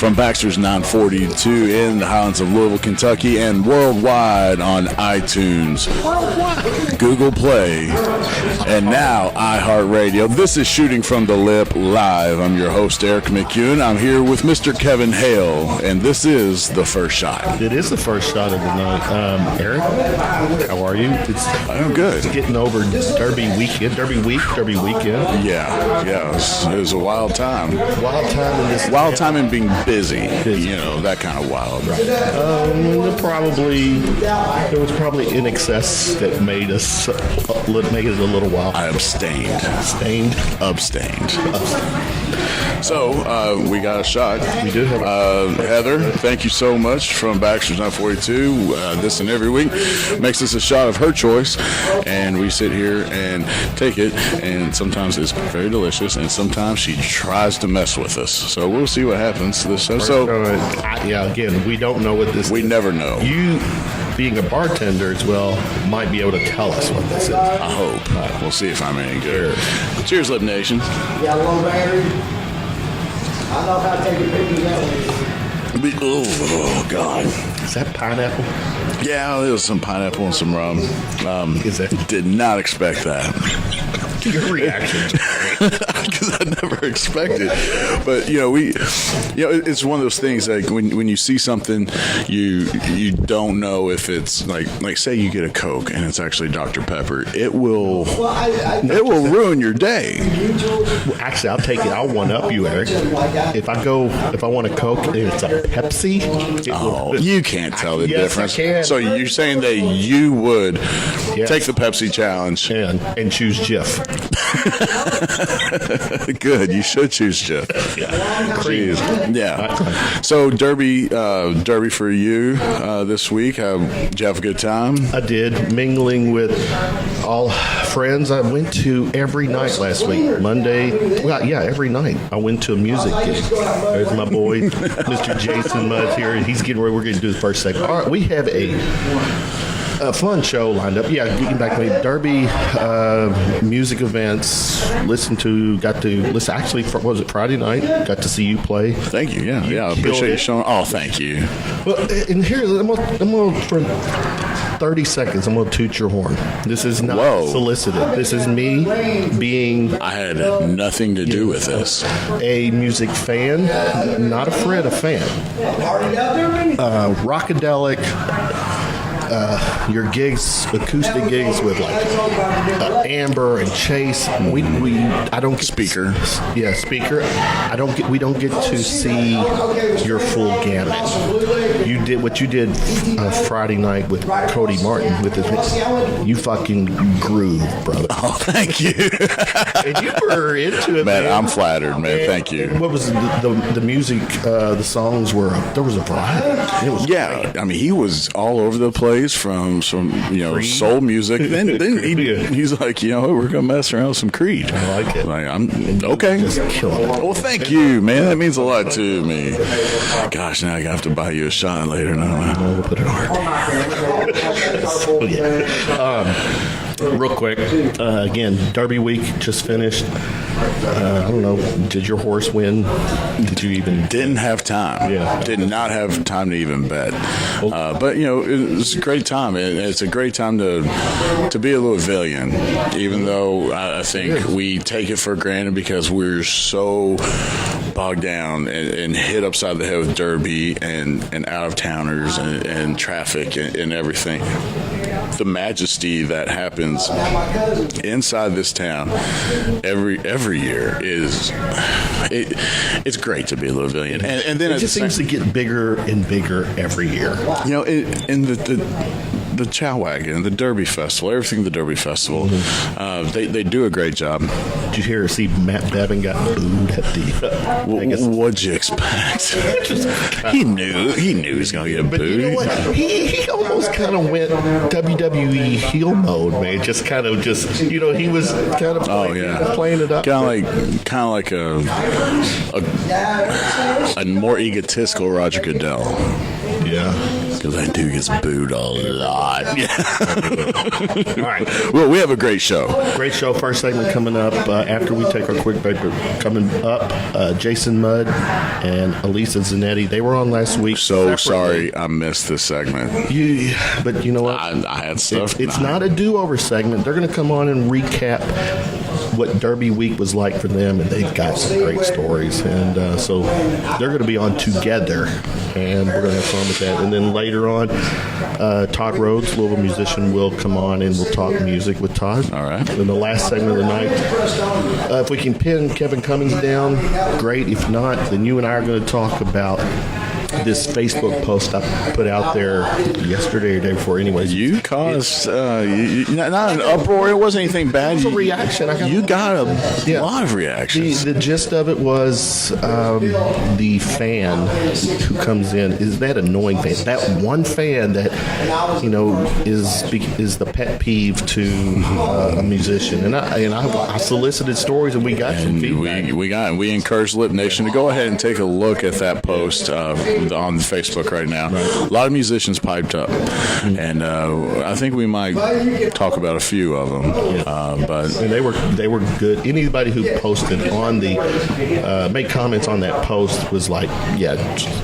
from Baxter's 942 in the Highlands of Louisville, Kentucky, and worldwide on iTunes, Google Play, and now iHeartRadio. This is Shooting from the Lip Live. I'm your host, Erik McEwen. I'm here with Mr. Kevin Hale, and this is the first shot. It is the first shot of the night. Erik, how are you? I'm good. It's getting over Derby weekend. Yeah. It was a wild time. Wild time in this. Wild time and being busy. You know, that kind of wild. There was probably in excess that made it a little wild. I abstained. Abstained. So, we got a shot. We do have Heather, thank you so much from Baxter's 942. This and every week makes us a shot of her choice, and we sit here and take it, and sometimes it's very delicious, and sometimes she tries to mess with us. So we'll see what happens this show. Again, we don't know what this is. We never know. You, being a bartender as well, might be able to tell us what this is. I hope. We'll see if I'm any good. Cheers, Lip Nation. Yeah, low battery. I know how to take a picture of that one. Oh, God. Is that pineapple? Yeah, there was some pineapple and some rum. Did not expect that. Your reaction. Because I never expected. But, it's one of those things, like when you see something, you don't know if it's like say you get a Coke and it's actually Dr. Pepper. It will ruin your day. Well, actually, I'll take it. I'll one up you, Erik. If I want a Coke and it's a Pepsi. You can't tell the difference. I can. So you're saying that you would take the Pepsi challenge and choose Jif. Good. You should choose Jeff. Jeez. Yeah. So Derby for you this week. Did you have a good time? I did, mingling with all friends. I went to every night last week. Monday. Well, yeah, every night. I went to a music gig. There's my boy, Mr. Jason Mudd here. He's getting ready. We're going to do the first segment. All right, we have a fun show lined up. Yeah, getting back to me. Derby music events. Got to listen. Actually, was it Friday night? Got to see you play. Thank you. Yeah. I appreciate you showing. Oh, thank you. Well, and here I'm gonna for 30 seconds. I'm gonna toot your horn. This is not solicited. This is me being. I had nothing to do with this. A music fan, not a friend, a fan. Rockadelic. Your gigs, acoustic gigs with Amber and Chase. I don't get Speaker. Yeah, Speaker. We don't get to see your full gamut. You did what you did Friday night with Cody Martin with his. You fucking groove, brother. Oh, thank you. And you were into it, man. I'm flattered, man. And thank you. What was the music? The songs were there was a variety. It was great. I mean, he was all over the place. From soul music. Then he's like, we're gonna mess around with some Creed. I like it. I'm okay. Just killing it. Well, thank you, man. That means a lot to me. Gosh, now I have to buy you a shot later. We'll put it on. Real quick, again, Derby week just finished. I don't know. Did your horse win? Did you even? Didn't have time. Yeah. Did not have time to even bet. But it was a great time. It's a great time to be a Louisvillian, even though I think we take it for granted because we're so bogged down and hit upside the head with Derby and out of towners and traffic and everything. The majesty that happens inside this town every year it's great to be a Louisvillian, and then it just seems to get bigger and bigger every year. In the Chow Wagon, the Derby Festival, everything the Derby Festival, they do a great job. Did you hear? See, Matt Bevin got booed at the. What'd you expect? He knew he was gonna get booed. You know what? He almost kind of went WWE heel mode, man. Just kind of he was kind of playing it up. Kind of like a more egotistical Roger Goodell. Yeah. Because that dude gets booed a lot. All right. Well, we have a great show. Great show. First segment coming up after we take our quick break. Coming up, Jason Mudd and Alisa Zanetti. They were on last week. So sorry I missed this segment. But you know what? I had stuff. It's not a do-over segment. They're going to come on and recap what Derby week was like for them, and they've got some great stories. And so they're going to be on together, and we're going to have fun with that. And then later on, Todd Rhodes, Louisville musician, will come on and we'll talk music with Todd. All right. In the last segment of the night, if we can pin Kevin Cummings down, great. If not, then you and I are going to talk about this Facebook post I put out there yesterday or the day before. Anyways, you caused not an uproar. It wasn't anything bad. It was a reaction. You got a lot of reactions. The gist of it was the fan who comes in is that annoying fan. That one fan that is the pet peeve to a musician. And I solicited stories and we got some feedback. We encourage Lip Nation to go ahead and take a look at that post on Facebook right now. Right. A lot of musicians piped up, and I think we might talk about a few of them. And they were good. Anybody who posted on the made comments on that post was like, yeah,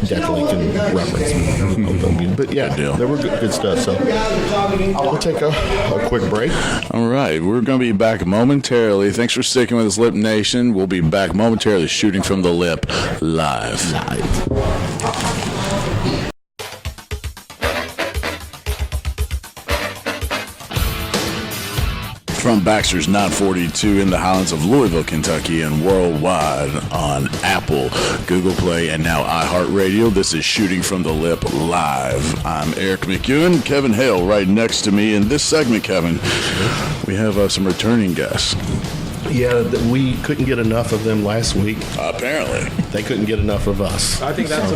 definitely can reference. But yeah, they were good stuff. So we'll take a quick break. All right, we're going to be back momentarily. Thanks for sticking with us, Lip Nation. We'll be back momentarily, shooting from the lip live. From Baxter's 942 in the Highlands of Louisville, Kentucky, and worldwide on Apple, Google Play, and now iHeartRadio, this is Shooting from the Lip Live. I'm Erik McEwen Kevin Hale. Right next to me in this segment, Kevin, we have some returning guests. Yeah, we couldn't get enough of them last week. Apparently. They couldn't get enough of us. I think that's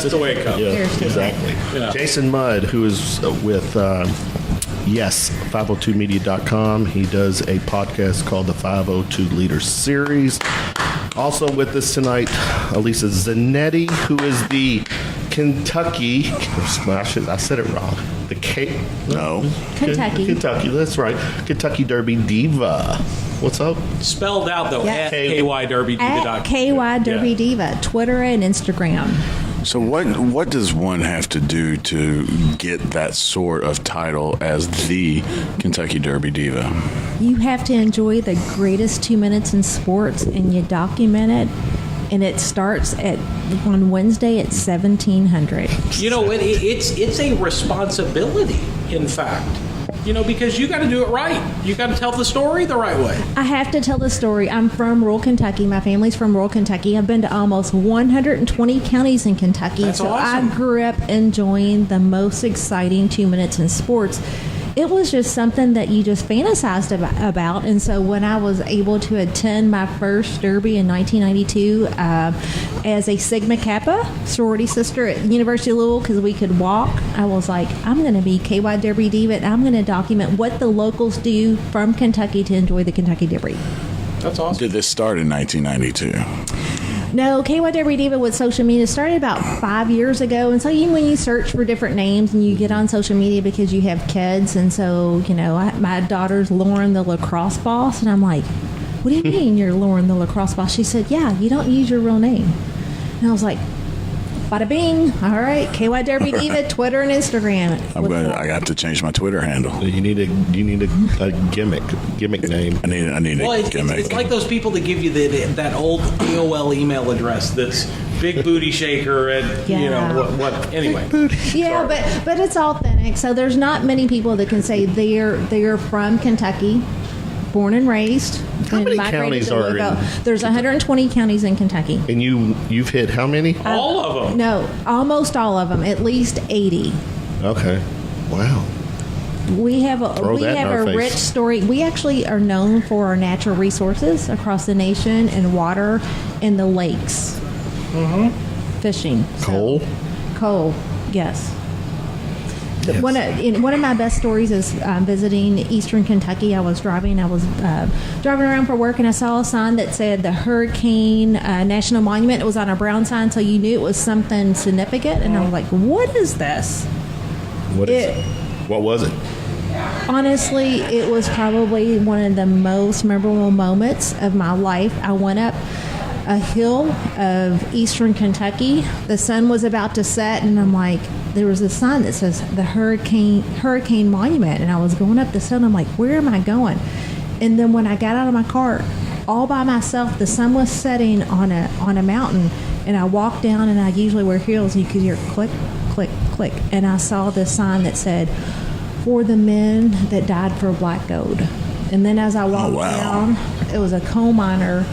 the way it comes. Yeah, exactly. Yeah. Jason Mudd, who is with 502media.com. He does a podcast called the 502 Leaders Series. Also with us tonight, Alisa Zanetti, who is the Kentucky, I said it wrong. Kentucky, that's right. Kentucky Derby Diva. What's up? Spelled out, though, at KYDerbyDiva.com. At KY Derby Diva, Twitter and Instagram. So what does one have to do to get that sort of title as the Kentucky Derby Diva? You have to enjoy the greatest 2 minutes in sports, and you document it. And it starts on Wednesday at 1700. You know, it's a responsibility, in fact. You know, because you got to do it right. You got to tell the story the right way. I have to tell the story. I'm from rural Kentucky. My family's from rural Kentucky. I've been to almost 120 counties in Kentucky. That's awesome. I grew up enjoying the most exciting 2 minutes in sports. It was just something that you just fantasized about. And so when I was able to attend my first Derby in 1992 as a Sigma Kappa sorority sister at the University of Louisville, because we could walk, I was like, I'm going to be KY Derby Diva, and I'm going to document what the locals do from Kentucky to enjoy the Kentucky Derby. That's awesome. Did this start in 1992? No, KY Derby Diva with social media started about 5 years ago. And so when you search for different names and you get on social media because you have kids, and so, my daughter's Lauren the lacrosse boss, and I'm like, what do you mean you're Lauren the lacrosse boss? She said, yeah, you don't use your real name. And I was like, bada bing. All right, KY Derby Diva, Twitter and Instagram. I got to change my Twitter handle. You need a gimmick name. I need a gimmick. It's like those people that give you that old AOL email address that's big booty shaker and what anyway. Yeah, but it's authentic. So there's not many people that can say they're from Kentucky, born and raised. How many counties are in? There's 120 counties in Kentucky. And you've hit how many? All of them. No, almost all of them. At least 80. Okay. Wow. We have a rich story. We actually are known for our natural resources across the nation, and water and the lakes. Mm-hmm. Fishing. Coal. Yes. Yes. One of my best stories is visiting Eastern Kentucky. I was driving around for work, and I saw a sign that said the Hurricane National Monument. It was on a brown sign, so you knew it was something significant. And I was like, what is this? What was it? Honestly, it was probably one of the most memorable moments of my life. I went up a hill of eastern Kentucky. The sun was about to set, and I'm like, there was a sign that says the Hurricane Monument, and I was going up the hill, and I'm like, where am I going? And then when I got out of my car, all by myself, the sun was setting on a mountain, and I walked down, and I usually wear heels, and you could hear click, click, click, and I saw this sign that said, for the men that died for black gold. And then as I walked down, it was a coal miner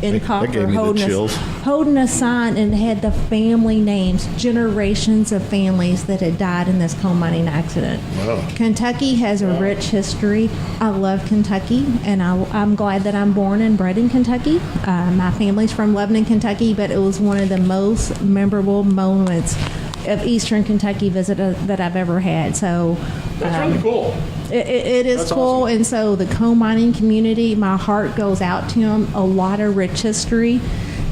in copper holding a sign, and it had the family names, generations of families that had died in this coal mining accident. Wow. Kentucky has a rich history. I love Kentucky, and I'm glad that I'm born and bred in Kentucky. My family's from Lebanon, Kentucky, but it was one of the most memorable moments of Eastern Kentucky visit that I've ever had. So that's really cool. It is That's cool. awesome. And so the coal mining community, my heart goes out to them. A lot of rich history,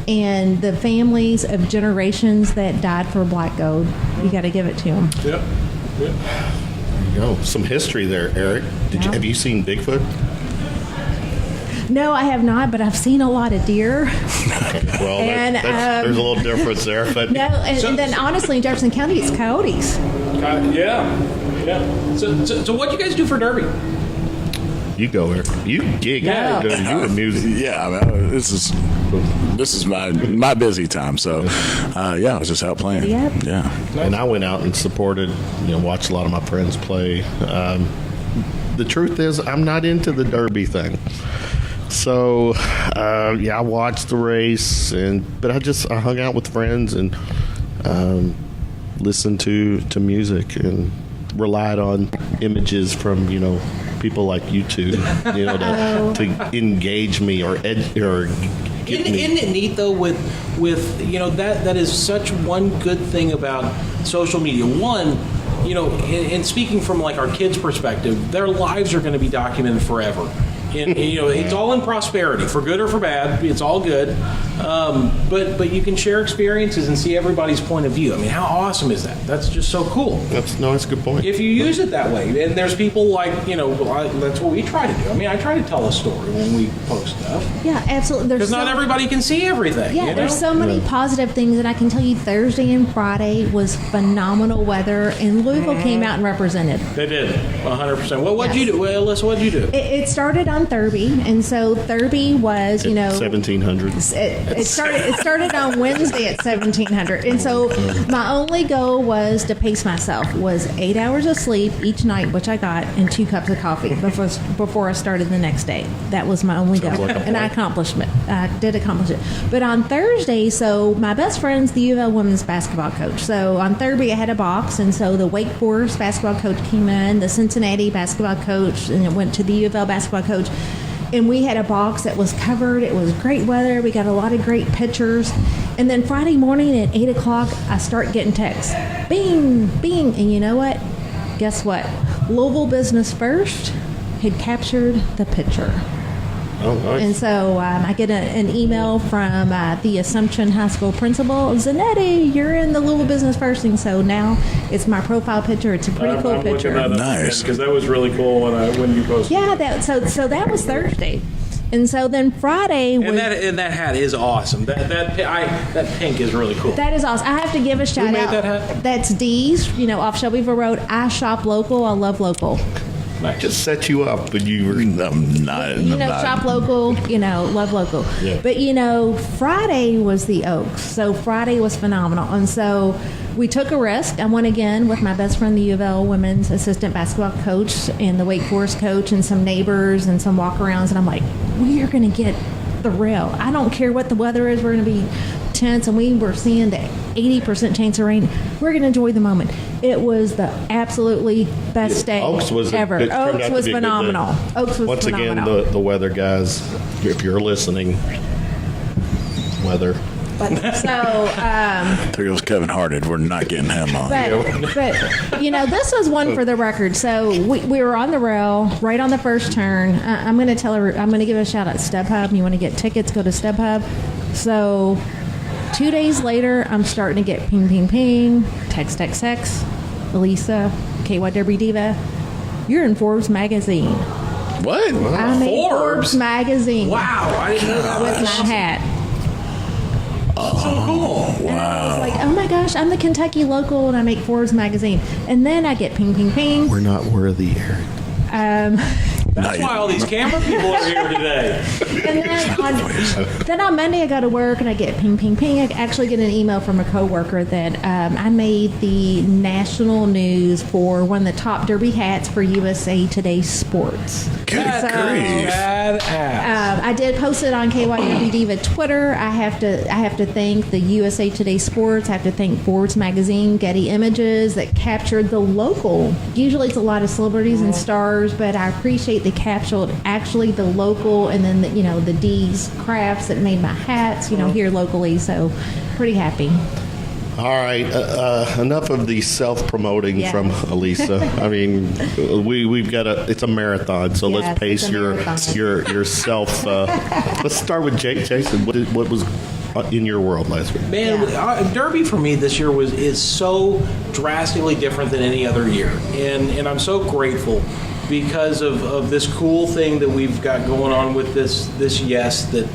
and the families of generations that died for black gold. You got to give it to them. Yep. There you go. Some history there, Eric. Have you seen Bigfoot? No, I have not, but I've seen a lot of deer. Well, and, there's a little difference there. But no, and then honestly, in Jefferson County, it's coyotes. Yeah. So what do you guys do for Derby? You go, Eric. You gig. Yeah. You and music. Yeah, I mean, this is my busy time. So, I was just out playing. Yep. Yeah. And I went out and supported, watched a lot of my friends play. The truth is, I'm not into the Derby thing. So, I watched the race, but I hung out with friends and listened to music and relied on images from, people like you two, to engage me or get me. Isn't it neat though with that is such one good thing about social media. One, and speaking from like our kids' perspective, their lives are going to be documented forever. And it's all in prosperity, for good or for bad. It's all good, but you can share experiences and see everybody's point of view. I mean, how awesome is that? That's just so cool. That's a good point. If you use it that way, and there's people like that's what we try to do. I mean, I try to tell a story when we post stuff. Yeah, absolutely. Because not everybody can see everything. Yeah, there's so many positive things, and I can tell you Thursday and Friday was phenomenal weather, and Louisville came out and represented. They did, 100%. Well, what'd you do? Well, Alyssa, what'd you do? It started on Derby, and so Derby was, 1700. It started on Wednesday at 1700, and so my only goal was to pace myself. Was 8 hours of sleep each night, which I got, and 2 cups of coffee before I started the next day. That was my only goal, and I accomplished it. I did accomplish it. But on Thursday, so my best friend's the U of L women's basketball coach. So on Thursday, I had a box, and so the Wake Forest basketball coach came in, the Cincinnati basketball coach, and it went to the U of L basketball coach. And we had a box that was covered. It was great weather. We got a lot of great pictures. And then Friday morning at 8 o'clock, I start getting texts. Bing, bing. And you know what? Guess what? Louisville Business First had captured the picture. Oh, nice. And so I get an email from the Assumption High School principal, Zanetti, you're in the Louisville Business First. And so now it's my profile picture. It's a pretty cool picture. Nice. Because that was really cool when you posted. Yeah, so that was Thursday. And so then Friday was... And that hat is awesome. That pink is really cool. That is awesome. I have to give a shout made out. that hat? That's Dee's, off Shelbyville Road. I shop local. I love local. I just set you up, but you were Shop local, love local. Yeah. But, Friday was the Oaks. So Friday was phenomenal. And so we took a risk. I went again with my best friend, the U of L women's assistant basketball coach, and the Wake Forest coach, and some neighbors and some walk-arounds. And I'm like, we are going to get the rail. I don't care what the weather is. We're going to be tense, and we were seeing the 80% chance of rain. We're going to enjoy the moment. It was the absolutely best day ever. Oaks was phenomenal. Oaks was Once phenomenal. again, the weather guys, if you're listening, weather. So, There goes Kevin Harted. We're not getting him on. but this was one for the record. So we were on the rail right on the first turn. I'm going to give a shout out to StubHub. You want to get tickets, go to StubHub. So 2 days later, I'm starting to get ping, ping, ping, text. Alisa, KY Derby Diva, you're in Forbes magazine. What? I'm in Forbes magazine. Wow, I didn't know that. With my hat. So cool. And I was like, oh my gosh, I'm the Kentucky local and I make Forbes magazine. And then I get ping, ping, ping. We're not worthy, Eric. That's why all these camera people are here today. And then on Monday I go to work and I get ping, ping, ping. I actually get an email from a coworker that I made the national news for one of the top derby hats for USA Today Sports. Good grief. Badass. I did post it on KY Derby Diva Twitter. I have to thank the USA Today Sports. I have to thank Forbes magazine, Getty Images that captured the local. Usually it's a lot of celebrities and stars, but I appreciate they captured actually the local, and then the D's Crafts that made my hats here locally. So pretty happy. All right, enough of the self-promoting from Alisa. I mean, we've got it's a marathon, so let's pace your self. Let's start with Jason. What was in your world last week? Man, Derby for me this year is so drastically different than any other year, and I'm so grateful because of this cool thing that we've got going on with this that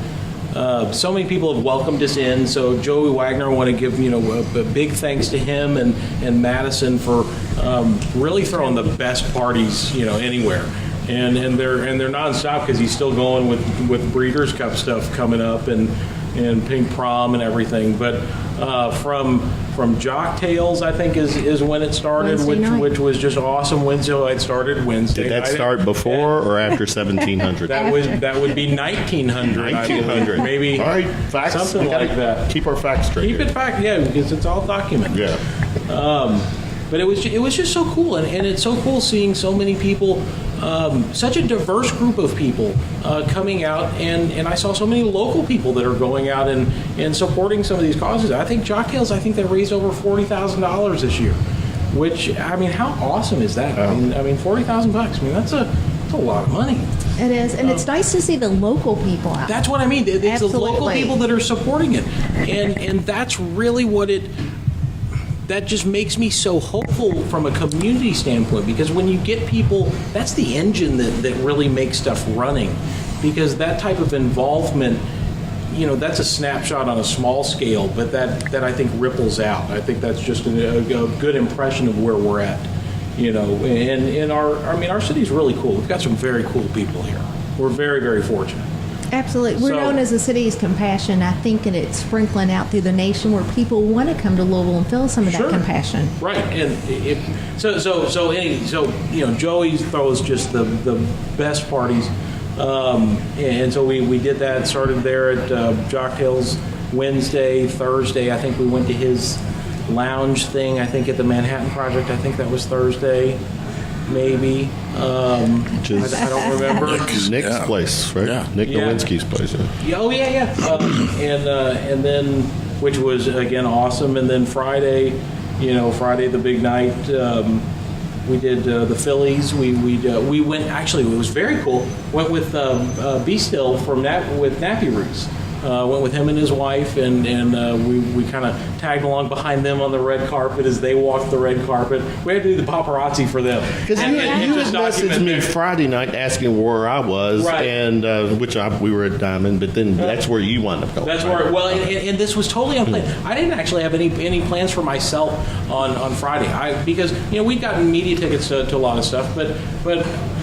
so many people have welcomed us in. So Joey Wagner, I want to give a big thanks to him and Madison for really throwing the best parties anywhere. And they're nonstop because he's still going with Breeders' Cup stuff coming up and Pink Prom and everything. But from Jock Tales, I think is when it started, which was just awesome. Wednesday, it started Wednesday. Did that start before or after 1700? That would be 1900. 1900, maybe. All right, facts. Something like that. Keep our facts straight. Keep it fact, because it's all documented. Yeah. But it was just so cool, and it's so cool seeing so many people, such a diverse group of people coming out, and I saw so many local people that are going out and supporting some of these causes. I think Jock Tales, they raised over $40,000 this year, which, I mean, how awesome is that? I mean, $40,000. I mean, that's a lot of money. It is, and it's nice to see the local people out. That's what I mean. It's Absolutely. the local people that are supporting it, and that's really what that just makes me so hopeful from a community standpoint, because when you get people, that's the engine that really makes stuff running, because that type of involvement, that's a snapshot on a small scale, but that I think ripples out. I think that's just a good impression of where we're at, and our city's really cool. We've got some very cool people here. We're very, very fortunate. Absolutely. We're known as the city's compassion, I think, and it's sprinkling out through the nation where people want to come to Louisville and feel some of that compassion. Right. And Joey throws just the best parties. And so we did that, started there at Jock Tales Wednesday, Thursday. I think we went to his lounge thing, I think at the Manhattan Project. I think that was Thursday. Maybe. I don't remember. Nick's place, right? Yeah. Nick Nowinski's place. And then, which was, again, awesome. And then Friday, the big night, we did the Phillies. We went, actually, it was very cool. Went with B Still with Nappy Roots. Went with him and his wife, and we kind of tagged along behind them on the red carpet as they walked the red carpet. We had to do the paparazzi for them. Because you had messaged me Friday night asking where I was, right. And we were at Diamond, but then that's where you wound up going. That's where, and this was totally unplanned. I didn't actually have any plans for myself on Friday, because we'd gotten media tickets to a lot of stuff, but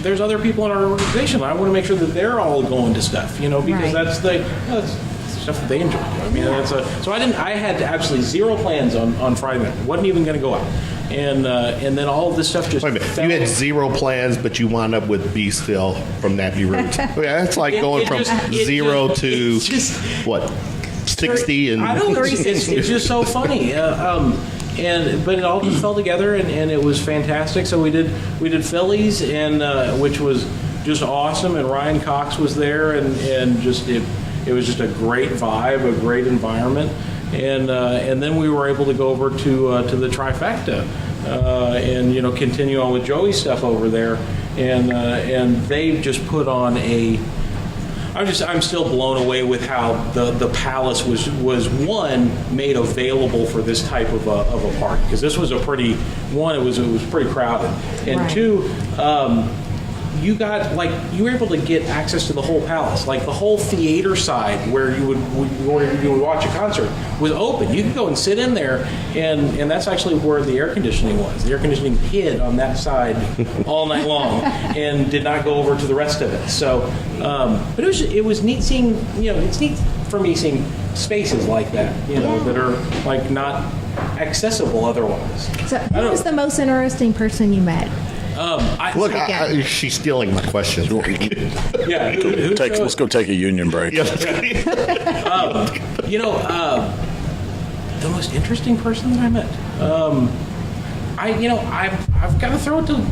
there's other people in our organization. I want to make sure that they're all going to stuff, because right. that's stuff that they enjoy. I mean, so I had absolutely zero plans on Friday night. Wasn't even going to go out, and then all of this stuff just. Wait a minute. You had zero plans, but you wound up with B Still from Nappy Roots. That's like going from zero to what 60 and. I know it's just so funny. But it all just fell together, and it was fantastic. So we did Phillies, and which was just awesome. And Ryan Cox was there, and just it was just a great vibe, a great environment. And then we were able to go over to the Trifecta, and continue on with Joey's stuff over there. And they've just put on I'm still blown away with how the Palace was one made available for this type of a party, because this was a pretty one. It was pretty crowded, and Right. two. You were able to get access to the whole Palace, like the whole theater side where you would watch a concert was open. You could go and sit in there, and that's actually where the air conditioning was. The air conditioning hid on that side all night long, and did not go over to the rest of it. So, but it was neat seeing, it's neat for me seeing spaces like that, that are like not accessible otherwise. So, who was the most interesting person you met? Look, she's stealing my questions. Yeah, Let's go take a union break. The most interesting person that I met. I've got to throw it to.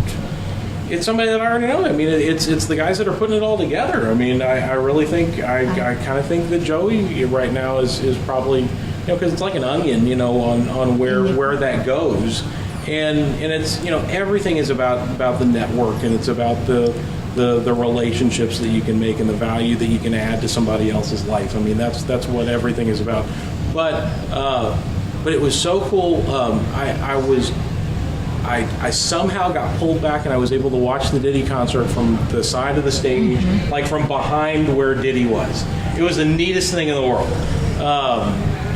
It's somebody that I already know. I mean, it's the guys that are putting it all together. I mean, I really think I kind of think that Joey right now is probably, because it's like an onion, on where that goes. And it's, everything is about the network, and it's about the relationships that you can make and the value that you can add to somebody else's life. I mean, that's what everything is about. But it was so cool. I somehow got pulled back, and I was able to watch the Diddy concert from the side of the stage, like from behind where Diddy was. It was the neatest thing in the world.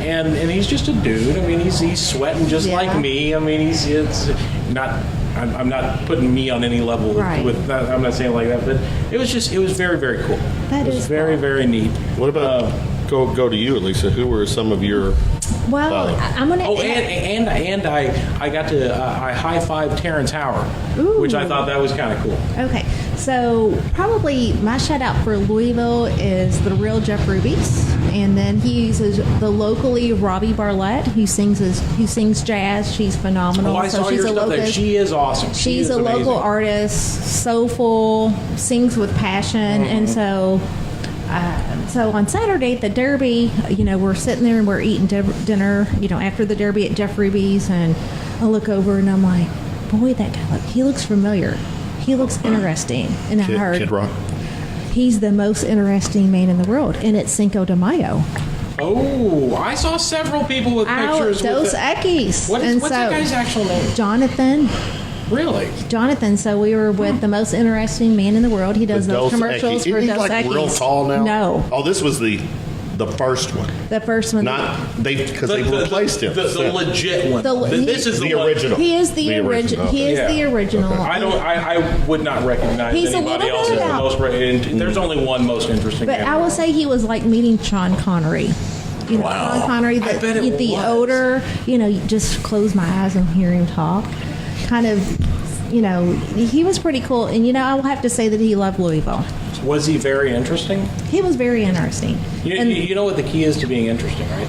And he's just a dude. I mean, he's sweating just like me. I mean, it's not. I'm not putting me on any level with that. I'm not saying like that, but it was very, very cool. That is very, very neat. What about go to you, Alisa? Who were some of your? Well, I'm gonna. Oh, and I got to I high-fived Terrence Howard, which I thought that was kind of cool. Okay, so probably my shout out for Louisville is the real Jeff Rubies, and then he uses the locally Robbie Barlett, who sings jazz. She's phenomenal. Oh, I saw your stuff there. She is awesome. She's a amazing. local artist, soulful, sings with passion, and so on Saturday at the Derby, we're sitting there and we're eating dinner, after the Derby at Jeff Ruby's, and I look over and I'm like, boy, that guy, he looks familiar. He looks interesting. And I heard Kid Rock. he's the most interesting man in the world, and it's Cinco de Mayo. Oh, I saw several people with pictures. Dos Equis. What's that guy's actual name? Jonathan. Really? Jonathan. So we were with the most interesting man in the world. He does those commercials for Is he Dos like Equis. real tall now? No. Oh, this was the first one. The first one. Not because they replaced him. The legit one. This is the one. original. He is the original. He is the original. I would not recognize He's a anybody little else bit as the out. most. There's only one most interesting. But I will say he was like meeting Sean Connery. Wow. Sean Connery, I bet it the was. odor, you just close my eyes and hear him talk. Kind of, he was pretty cool. And, I will have to say that he loved Louisville. Was he very interesting? He was very interesting. You know what the key is to being interesting, right?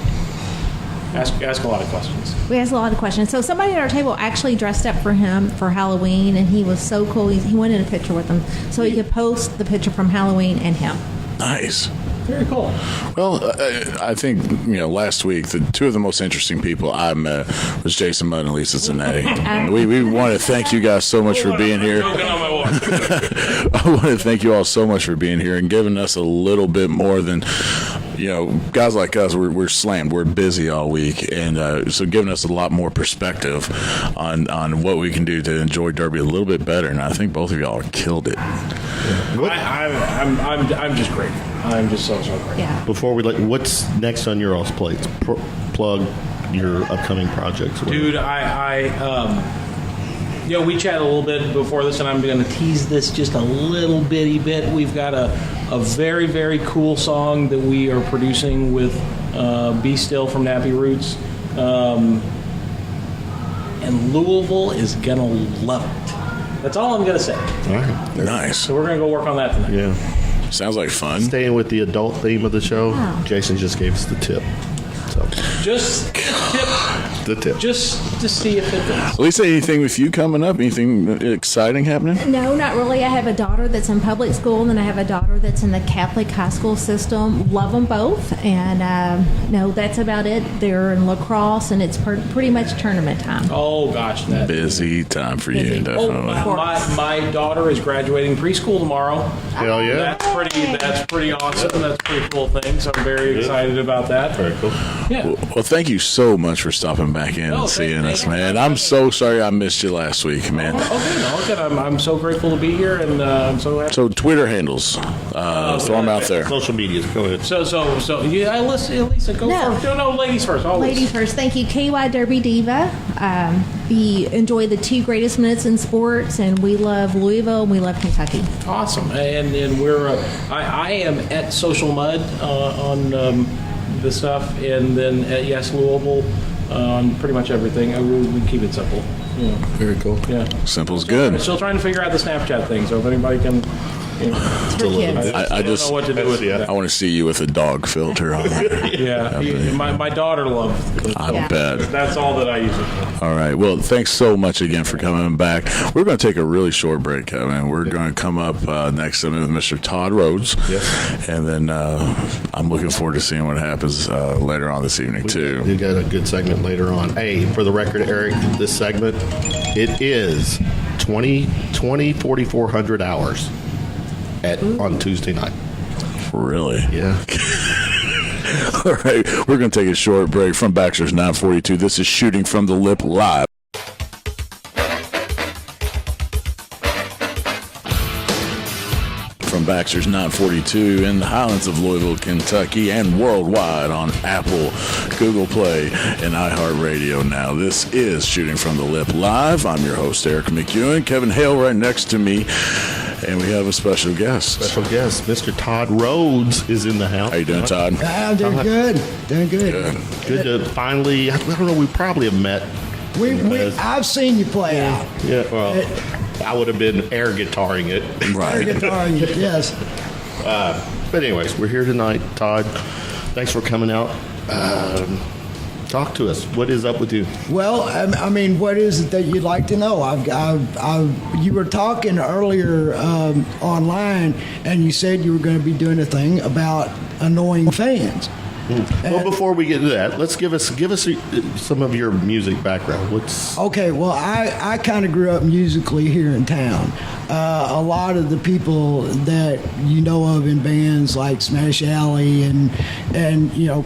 Ask a lot of questions. We asked a lot of questions. So somebody at our table actually dressed up for him for Halloween, and he was so cool. He wanted a picture with him so he could post the picture from Halloween and him. Nice. Very cool. Well, I think, last week, the two of the most interesting people I met was Jason Mudd and Alisa Zanetti. We want to thank you guys so much for being here. I want to thank you all so much for being here and giving us a little bit more than, guys like us, we're slammed. We're busy all week. And so giving us a lot more perspective on what we can do to enjoy Derby a little bit better. And I think both of y'all killed it. I'm just grateful. I'm just so grateful. Yeah. Before we what's next on your all's plates? Plug your upcoming projects. Dude, we chatted a little bit before this, and I'm going to tease this just a little bitty bit. We've got a very, very cool song that we are producing with Be Still from Nappy Roots. And Louisville is going to love it. That's all I'm going to say. All right. Nice. So we're going to go work on that tonight. Yeah. Sounds like fun. Staying with the adult theme of the show, Wow. Jason just gave us the tip. So Just the tip. just to see if it fits. Alisa, anything with you coming up? Anything exciting happening? No, not really. I have a daughter that's in public school, and then I have a daughter that's in the Catholic high school system. Love them both, and no, that's about it. They're in lacrosse, and it's pretty much tournament time. Oh gosh, that Busy time for you, Busy. definitely. my my daughter is graduating preschool tomorrow. Hell yeah. That's pretty awesome. That's a pretty cool thing. So I'm very excited about that. Very cool. Yeah. Well, thank you so much for stopping back in and seeing us, man. I'm so sorry I missed you last week, man. Okay. I'm so grateful to be here, and I'm so happy. So Twitter handles, throw them out there. Social medias, go ahead. So yeah, Alisa, go first. No, ladies first. Always. Ladies first. Thank you, KY Derby Diva. We enjoy the 2 greatest minutes in sports, and we love Louisville and we love Kentucky. Awesome, and we're I am at Social Mud on the stuff, and then at Yes Louisville on pretty much everything. We keep it simple. Yeah. Very cool. Yeah, Simple's good. Still trying to figure out the Snapchat thing. So if anybody can. It's for kids. I just don't know what to do with it. I want to see you with a dog filter on. Yeah, my daughter loves it. I bet. That's all that I use it for. All right. Well, thanks so much again for coming back. We're going to take a really short break, Kevin. We're going to come up next with Mr. Todd Rhodes. Yes. And then I'm looking forward to seeing what happens later on this evening, too. We got a good segment later on. Hey, for the record, Eric, this segment, it is 4,400 hours on Tuesday night. Really? Yeah. All right. We're going to take a short break from Baxter's 942. This is Shooting from the Lip Live. From Baxter's 942 in the Highlands of Louisville, Kentucky, and worldwide on Apple, Google Play, and iHeartRadio now. This is Shooting from the Lip Live. I'm your host, Erik McEwen. Kevin Hale right next to me, and we have a special guest. Mr. Todd Rhodes is in the house. How you doing, Todd? I'm doing good. Doing good. Good to finally, I don't know, we probably have met. I've seen you play out. Yeah, well, I would have been air guitaring it. Right. Guitaring, yes. But anyways, we're here tonight. Todd, thanks for coming out. Talk to us. What is up with you? Well, I mean, what is it that you'd like to know? You were talking earlier online, and you said you were going to be doing a thing about annoying fans. Well, before we get to that, let's give us some of your music background. Okay, well, I kind of grew up musically here in town. A lot of the people that you know of in bands like Smash Alley and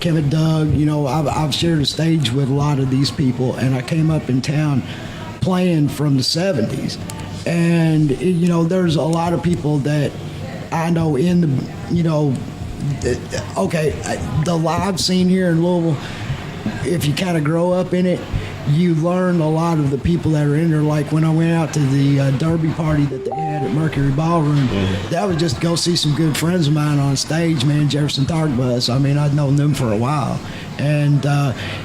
Kevin Doug, I've shared a stage with a lot of these people, and I came up in town playing from the 70s. And, there's a lot of people that I know in the, the live scene here in Louisville, if you kind of grow up in it, you learn a lot of the people that are in there. Like when I went out to the Derby party that they had at Mercury Ballroom, that was just to go see some good friends of mine on stage, man, Jefferson Targbus. I mean, I'd known them for a while. And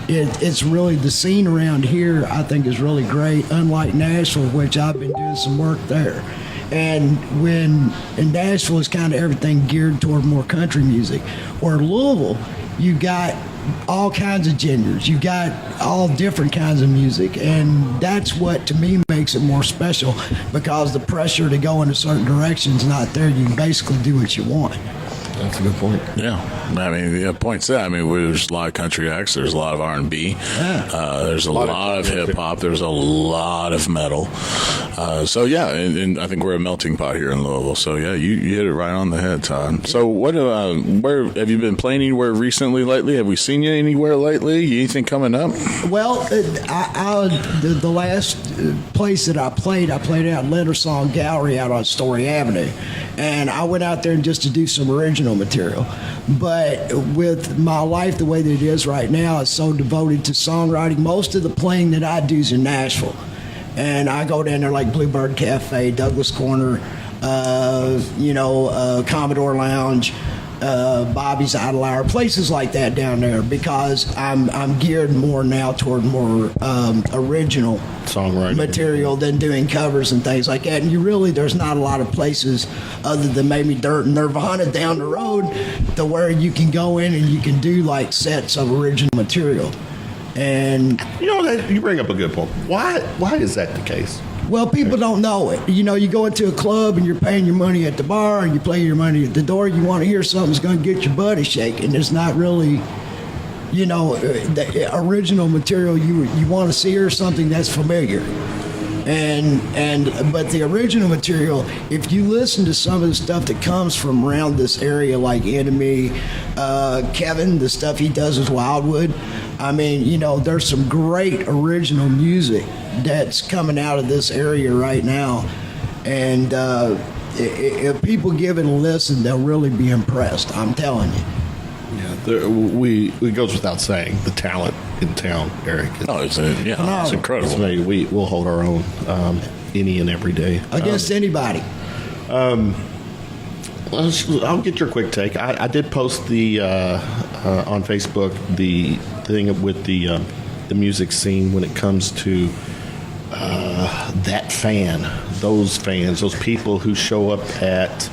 it's really, the scene around here, I think, is really great, unlike Nashville, which I've been doing some work there. And when in Nashville is kind of everything geared toward more country music, or Louisville, you got all kinds of genders. You got all different kinds of music, and that's what to me makes it more special, because the pressure to go in a certain direction is not there. You can basically do what you want. That's a good point. Yeah, I mean, the point's that. I mean, there's a lot of country acts. There's a lot of R&B. There's a lot of hip hop. There's a lot of metal. So yeah, and I think we're a melting pot here in Louisville. So yeah, you hit it right on the head, Todd. So where have you been playing anywhere recently? Lately, have we seen you anywhere lately? Anything coming up? Well, the last place that I played out Letter Song Gallery out on Story Avenue, and I went out there just to do some original material. But with my life the way that it is right now, it's so devoted to songwriting. Most of the playing that I do is in Nashville, and I go down there like Bluebird Cafe, Douglas Corner, Commodore Lounge, Bobby's Idle Hour, places like that down there, because I'm geared more now toward more original songwriting material than doing covers and things like that. And there's not a lot of places other than maybe Dirt and Nirvana down the road to where you can go in and you can do like sets of original material. And you bring up a good point. Why is that the case? Well, people don't know it. You go into a club and you're paying your money at the bar and you pay your money at the door. You want to hear something that's going to get your body shaking. It's not really, the original material. You want to see or something that's familiar. But the original material, if you listen to some of the stuff that comes from around this area, like Enemy, Kevin, the stuff he does with Wildwood, I mean, you know, there's some great original music that's coming out of this area right now. And if people give it a listen, they'll really be impressed. I'm telling you. Yeah, it goes without saying the talent in town, Erik. It's incredible. We'll hold our own any and every day against anybody. I'll get your quick take. I did post the on Facebook the thing with the music scene when it comes to those fans, those people who show up at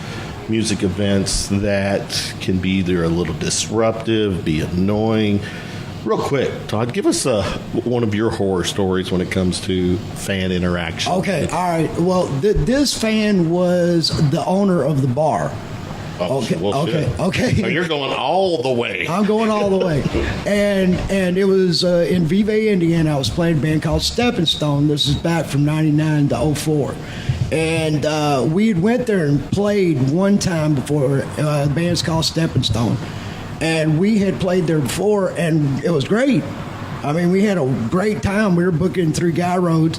music events that can be either a little disruptive, be annoying. Real quick, Todd, give us one of your horror stories when it comes to fan interaction. Okay, all right. Well, this fan was the owner of the bar. Okay. So you're going all the way. I'm going all the way. And it was in Vevay, Indiana. I was playing a band called Stepping Stone. This is back from 99 to 04. And we had went there and played one time before. The band's called Stepping Stone. And we had played there before, and it was great. I mean, we had a great time. We were booking through Guy Roads.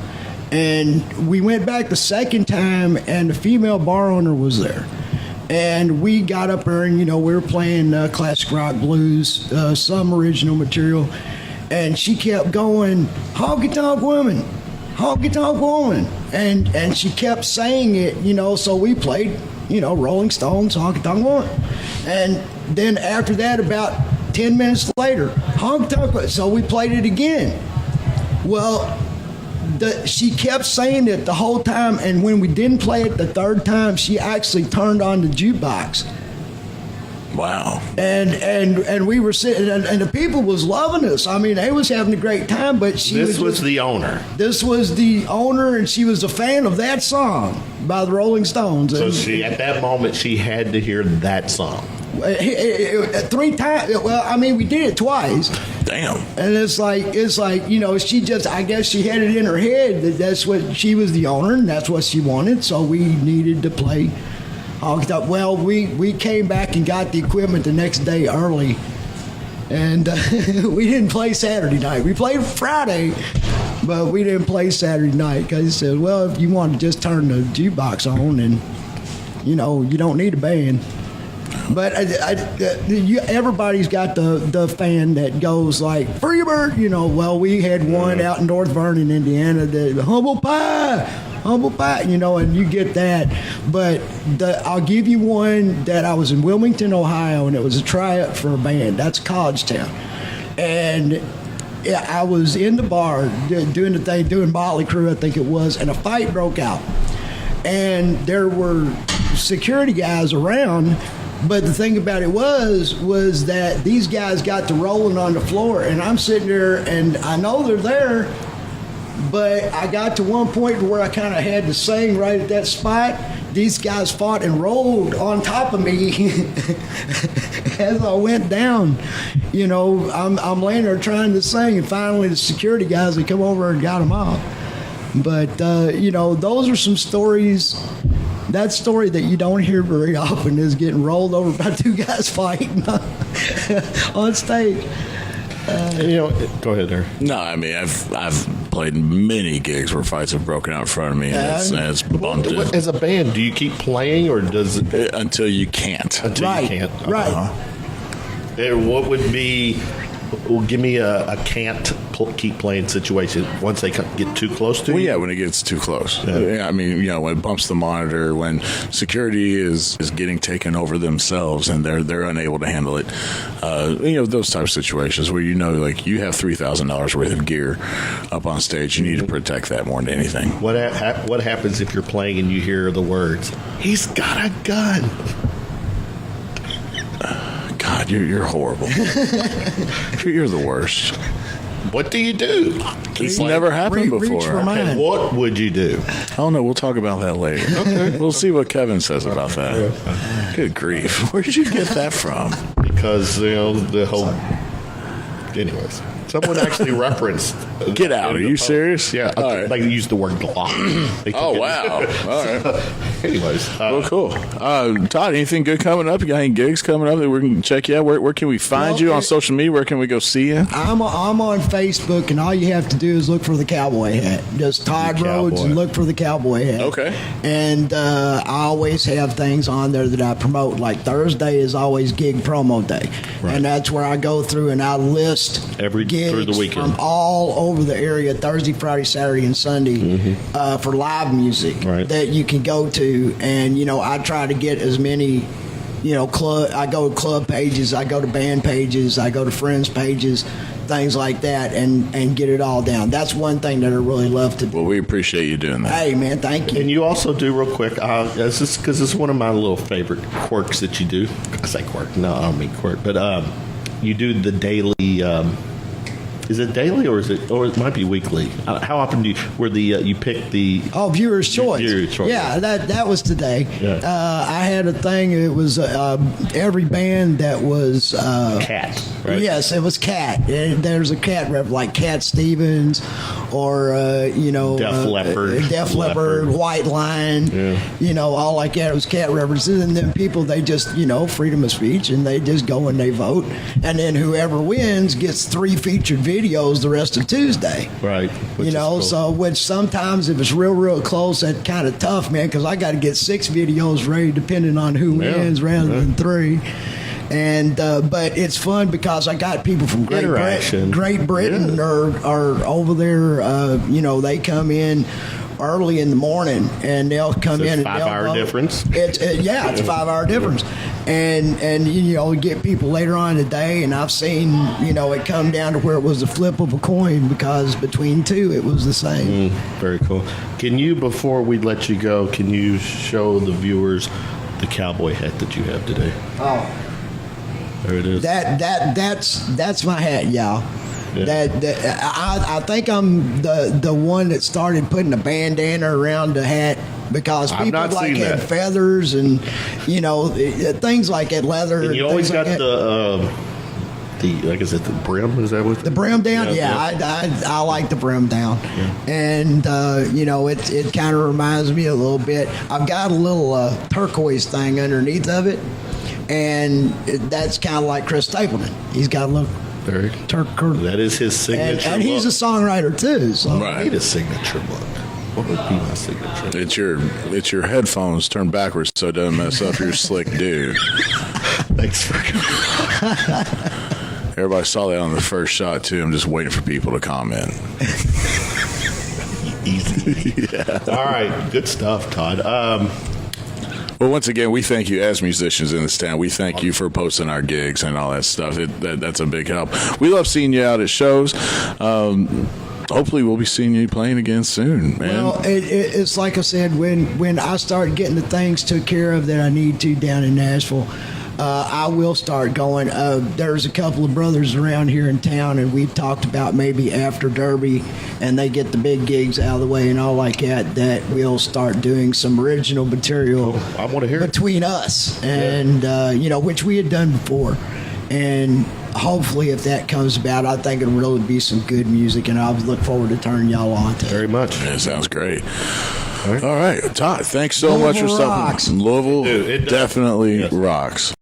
And we went back the second time, and the female bar owner was there. And we got up there, and, you know, we were playing classic rock, blues, some original material. And she kept going, honky tonk woman, honky tonk woman. And she kept saying it, you know, so we played, you know, Rolling Stones, honky tonk woman. And then after that, about 10 minutes later, honky tonk woman. So we played it again. Well, she kept saying it the whole time, and when we didn't play it the third time, she actually turned on the jukebox. Wow. And we were sitting, and the people was loving us. I mean, they was having a great time, but This was the owner, and she was a fan of that song by the Rolling Stones. So at that moment, she had to hear that song. 3 times. Well, I mean, we did it twice. Damn. And it's like, you know, I guess she had it in her head that that's what she was the owner and that's what she wanted. So we needed to play. Well, we came back and got the equipment the next day early, and we didn't play Saturday night. We played Friday, but we didn't play Saturday night because he said, well, if you want to just turn the jukebox on, and you know, you don't need a band. But everybody's got the fan that goes like, free bird, you know. Well, we had one out in North Vernon, Indiana, the humble pie, you know, and you get that. But I'll give you one that I was in Wilmington, Ohio, and it was a tryout for a band. That's College Town. And I was in the bar doing the thing, doing Motley Crue, I think it was, and a fight broke out. And there were security guys around. But the thing about it was that these guys got to rolling on the floor, and I'm sitting there, and I know they're there, but I got to one point where I kind of had to sing right at that spot. These guys fought and rolled on top of me as I went down. You know, I'm laying there trying to sing, and finally the security guys, they come over and got them off. But, you know, those are some stories. That story that you don't hear very often is getting rolled over by 2 guys fighting on stage. You know, go ahead there. No, I mean, I've played many gigs where fights have broken out in front of me, and it's bumped it. As a band, do you keep playing, or does it... Until you can't. Until you can't. Right. What would be... Well, give me a can't keep playing situation once they get too close to you. Well, yeah, when it gets too close. Yeah, I mean, you know, when it bumps the monitor, when security is getting taken over themselves and they're unable to handle it. You know, those type of situations where, you know, like you have $3,000 worth of gear up on stage. You need to protect that more than anything. What happens if you're playing and you hear the words, "He's got a gun"? God, you're horrible. You're the worst. What do you do? It's never happened reach before. for mine. What would you do? I don't know. We'll talk about that later. Okay. We'll see what Kevin says about that. Good grief. Where did you get that from? Because, you know, the whole... Anyways, someone actually referenced Get out. Are you serious? Yeah. All right. They use the word Glock. Oh, wow. All right. Anyways. Well, cool. Todd, anything good coming up? You got any gigs coming up that we can check you out? Where can we find you on social media? Where can we go see you? I'm on Facebook, and all you have to do is look for the cowboy hat. Just Todd Rhodes and look for the cowboy hat. Okay. And I always have things on there that I promote. Like Thursday is always gig promo day. Right. And that's where I go through and I list Every gigs through the weekend from all over the area, Thursday, Friday, Saturday, and Sunday for live music that you can go to. And, I try to get as many, I go to club pages, I go to band pages, I go to friends pages, things like that, and get it all down. That's one thing that I really love to do. Well, we appreciate you doing that. Hey, man, thank you. And you also do, real quick, this is because it's one of my little favorite quirks that you do. I say quirk. No, I don't mean quirk. But you do the daily... is it daily or it might be weekly? How often do you you pick the Viewer's Choice? Viewer's Choice. Yeah, that was today. Yeah. I had a thing. It was every band that was Cat. Right? Yes, it was Cat. There's a Cat rep like Cat Stevens, or Def Leppard, White Line. Yeah. All like that. It was Cat reppers, and then people they just freedom of speech, and they just go and they vote, and then whoever wins gets 3 featured videos the rest of Tuesday. Right. Cool. So which sometimes if it's real close, that's kind of tough, man, because I got to get 6 videos ready depending on who wins rather than 3. And but it's fun because I got people from Great Britain are over there. They come in early in the morning, and they'll come in. 5-hour difference. It's a 5-hour difference, and get people later on in the day. And I've seen it come down to where it was a flip of a coin because between 2 it was the same. Very cool. Can you, before we let you go, can you show the viewers the cowboy hat that you have today? Oh, there it is. That's my hat, y'all. Yeah. I think I'm the one that started putting a bandana around the hat because people had feathers and things like that, leather. And you always got the brim. Is that what the brim down? Yeah. I like the brim down, and it kind of reminds me a little bit. I've got a little turquoise thing underneath of it, and that's kind of like Chris Stapleton. He's got a little. That is his signature and he's a songwriter too. So. I need a signature look. What would be my signature? It's your headphones turned backwards so it doesn't mess up your slick dude. Thanks for coming. Everybody saw that on the first shot too. I'm just waiting for people to comment. Easy. Yeah. All right. Good stuff, Todd. Well, once again, we thank you as musicians in this town. We thank you for posting our gigs and all that stuff. That's a big help. We love seeing you out at shows. Hopefully, we'll be seeing you playing again soon, man. Well, it's like I said, when I start getting the things took care of that I need to down in Nashville, I will start going. There's a couple of brothers around here in town, and we've talked about maybe after Derby and they get the big gigs out of the way and all like that we'll start doing some original material I want to hear between us and, which we had done before. And hopefully if that comes about, I think it'll really be some good music, and I look forward to turning y'all on to it. Very much. It sounds great. All right. Todd, thanks so much for stopping. Louisville definitely rocks.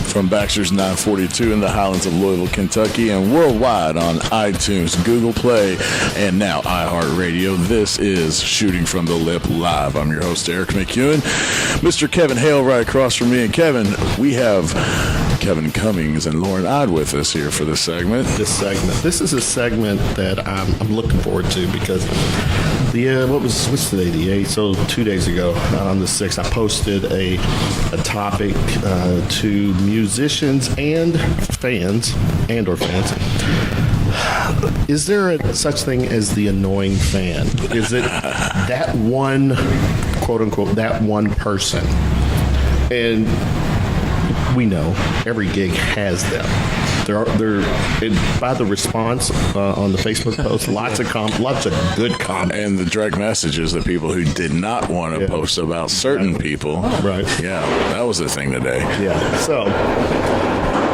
From Baxter's 942 in the Highlands of Louisville, Kentucky, and worldwide on iTunes, Google Play, and now iHeartRadio. This is Shooting from the Lip Live. I'm your host, Erik McEwen. Mr. Kevin Hale right across from me. And Kevin, we have Kevin Cummings and Lauren Eid with us here for this segment. This is a segment that I'm looking forward to because what's today, the 8th? So 2 days ago, on the 6th, I posted a topic to musicians and fans, or fans. Is there a such thing as the annoying fan? Is it that one, quote unquote, that one person? And we know every gig has them. By the response on the Facebook post, lots of good comments, and the direct messages of people who did not want to post about certain people. Right. Yeah, that was the thing today. Yeah. So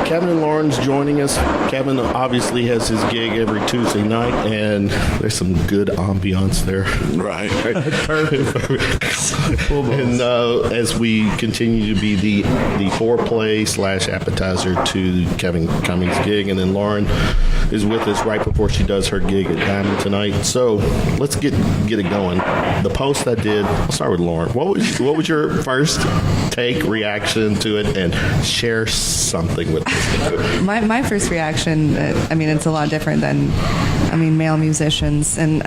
Kevin and Lauren's joining us. Kevin obviously has his gig every Tuesday night, and there's some good ambiance there. Right. And as we continue to be the foreplay / appetizer to Kevin Cummings' gig, and then Lauren is with us right before she does her gig at Diamond tonight. So let's get it going. The post I did, I'll start with Lauren. What was your first take, reaction to it, and share something with us? My first reaction, it's a lot different than, male musicians, and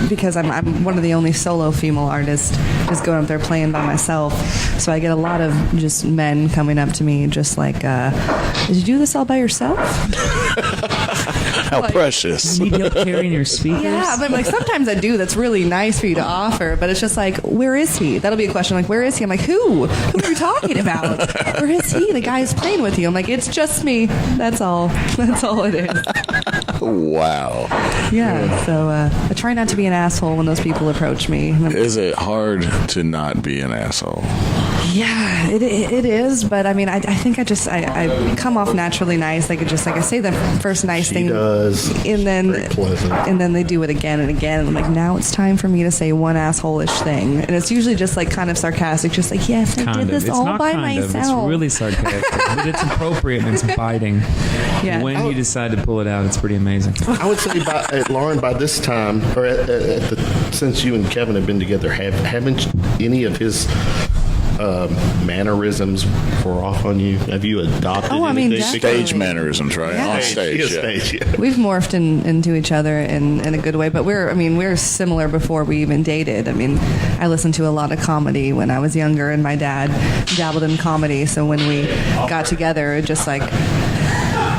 because I'm one of the only solo female artists just going up there playing by myself, so I get a lot of just men coming up to me just like, did you do this all by yourself? How precious. You need help carrying your speakers? Yeah, but sometimes I do. That's really nice for you to offer, but it's just like, where is he? That'll be a question. Like, where is he? I'm like, who are you talking about? Where is he? The guy who's playing with you. I'm like, it's just me. That's all it is. Wow. Yeah, so I try not to be an asshole when those people approach me. Is it hard to not be an asshole? Yeah, it is, but I think I come off naturally nice. I say the first nice thing, does. and Very then they do it again and again. And I'm like, now it's time for me to say one asshole-ish thing, and it's usually just like kind of sarcastic, just like, yes, I did this all by myself. It's really sarcastic, but it's appropriate and it's biting. Yeah. When you decide to pull it out, it's pretty amazing. I would say, Lauren, by this time, or since you and Kevin have been together, haven't any of his mannerisms wore off on you? Have you adopted anything? Definitely. Stage mannerisms, right? Yeah. On stage. Yeah. We've morphed into each other in a good way, but we're similar before we even dated. I listened to a lot of comedy when I was younger, and my dad dabbled in comedy, so when we got together, just like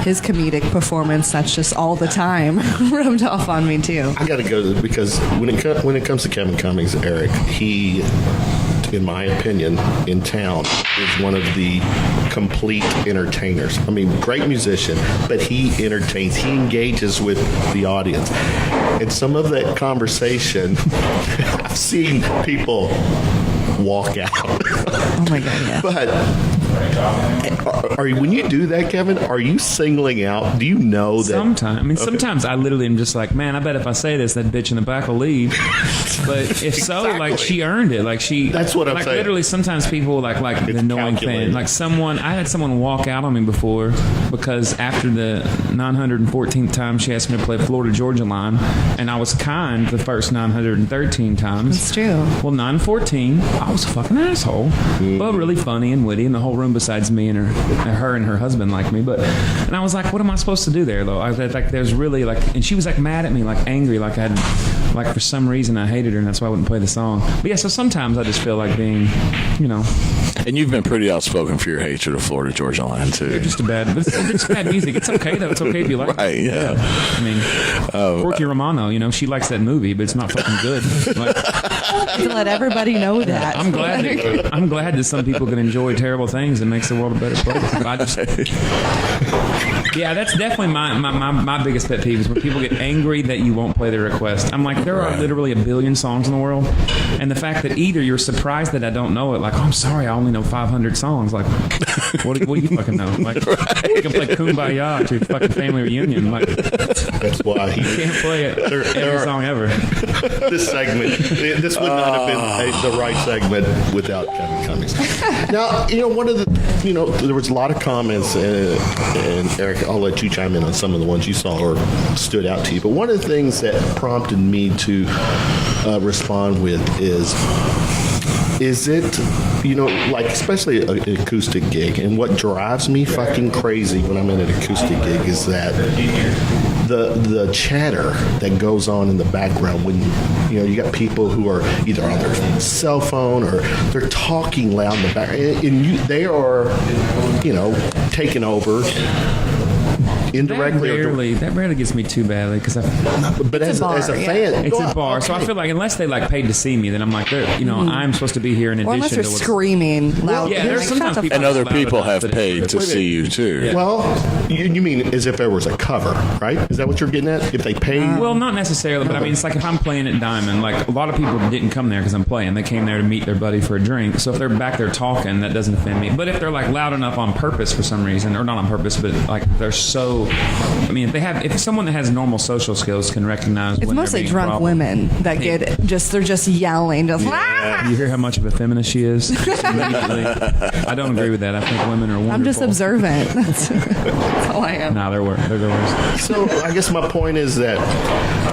his comedic performance, that's just all the time, rubbed off on me too. I got to go because when it comes to Kevin Cummings, Erik, he, in my opinion, in town, is one of the complete entertainers. Great musician, but he entertains. He engages with the audience. And some of that conversation, I've seen people walk out. Oh my God, yeah. But when you do that, Kevin, are you singling out? Do you know that? Sometimes. Sometimes I literally am just like, man, I bet if I say this, that bitch in the back will leave. But if so, like, she earned it. Like, that's what I'm saying. Literally, sometimes people like the annoying thing. Like I had someone walk out on me before because after the 914th time she asked me to play Florida Georgia line, and I was kind the first 913 times. It's true. Well, 914, I was a fucking asshole, but really funny and witty, and the whole room besides me and her and her husband liked me. And I was like, what am I supposed to do there though? There's really and she was like mad at me, like angry, like I had, like for some reason I hated her, and that's why I wouldn't play the song. But yeah, so sometimes I just feel like being, And you've been pretty outspoken for your hatred of Florida Georgia Line too. It's bad music. It's okay though. It's okay if you like it. Right, yeah. Corky Romano, she likes that movie, but it's not fucking good. To let everybody know that. I'm glad that some people can enjoy terrible things and makes the world a better place. Yeah, that's definitely my biggest pet peeve is when people get angry that you won't play their request. I'm like, there are literally a billion songs in the world, and the fact that either you're surprised that I don't know it, like, oh, I'm sorry, I only know 500 songs. Like, what do you fucking know? Like, you can play Kumbaya at your fucking family reunion. Like, that's why he can't play it every song ever. This would not have been the right segment without Kevin Cummings. Now, one of the, there was a lot of comments, and Erik, I'll let you chime in on some of the ones you saw or stood out to you. But one of the things that prompted me to respond with is it, like especially an acoustic gig, and what drives me fucking crazy when I'm in an acoustic gig is that the chatter that goes on in the background when you got people who are either on their cell phone or they're talking loud in the back, and they are taking over indirectly. That rarely gets me too badly because But as a fan, it's a bar, so I feel like unless they like paid to see me, then I'm like, I'm supposed to be here in addition unless they're to what's screaming loud. Yeah, there's sometimes people And other loud people enough have that it's paid worth to it. see you too. Yeah. Well, you mean as if there was a cover, right? Is that what you're getting at? If they paid? Well, not necessarily, but I mean, it's like if I'm playing at Diamond, like a lot of people didn't come there because I'm playing. They came there to meet their buddy for a drink. So if they're back there talking, that doesn't offend me. But if they're like loud enough on purpose for some reason, or not on purpose, but like they're so, I mean, if someone that has normal social skills can recognize, It's when mostly they're being drunk women that get they're just yelling. Just, You hear how much of a feminist she is? Immediately. I don't agree with that. I think women are wonderful. I'm just observant. That's all I am. Nah, they're the worst. So I guess my point is that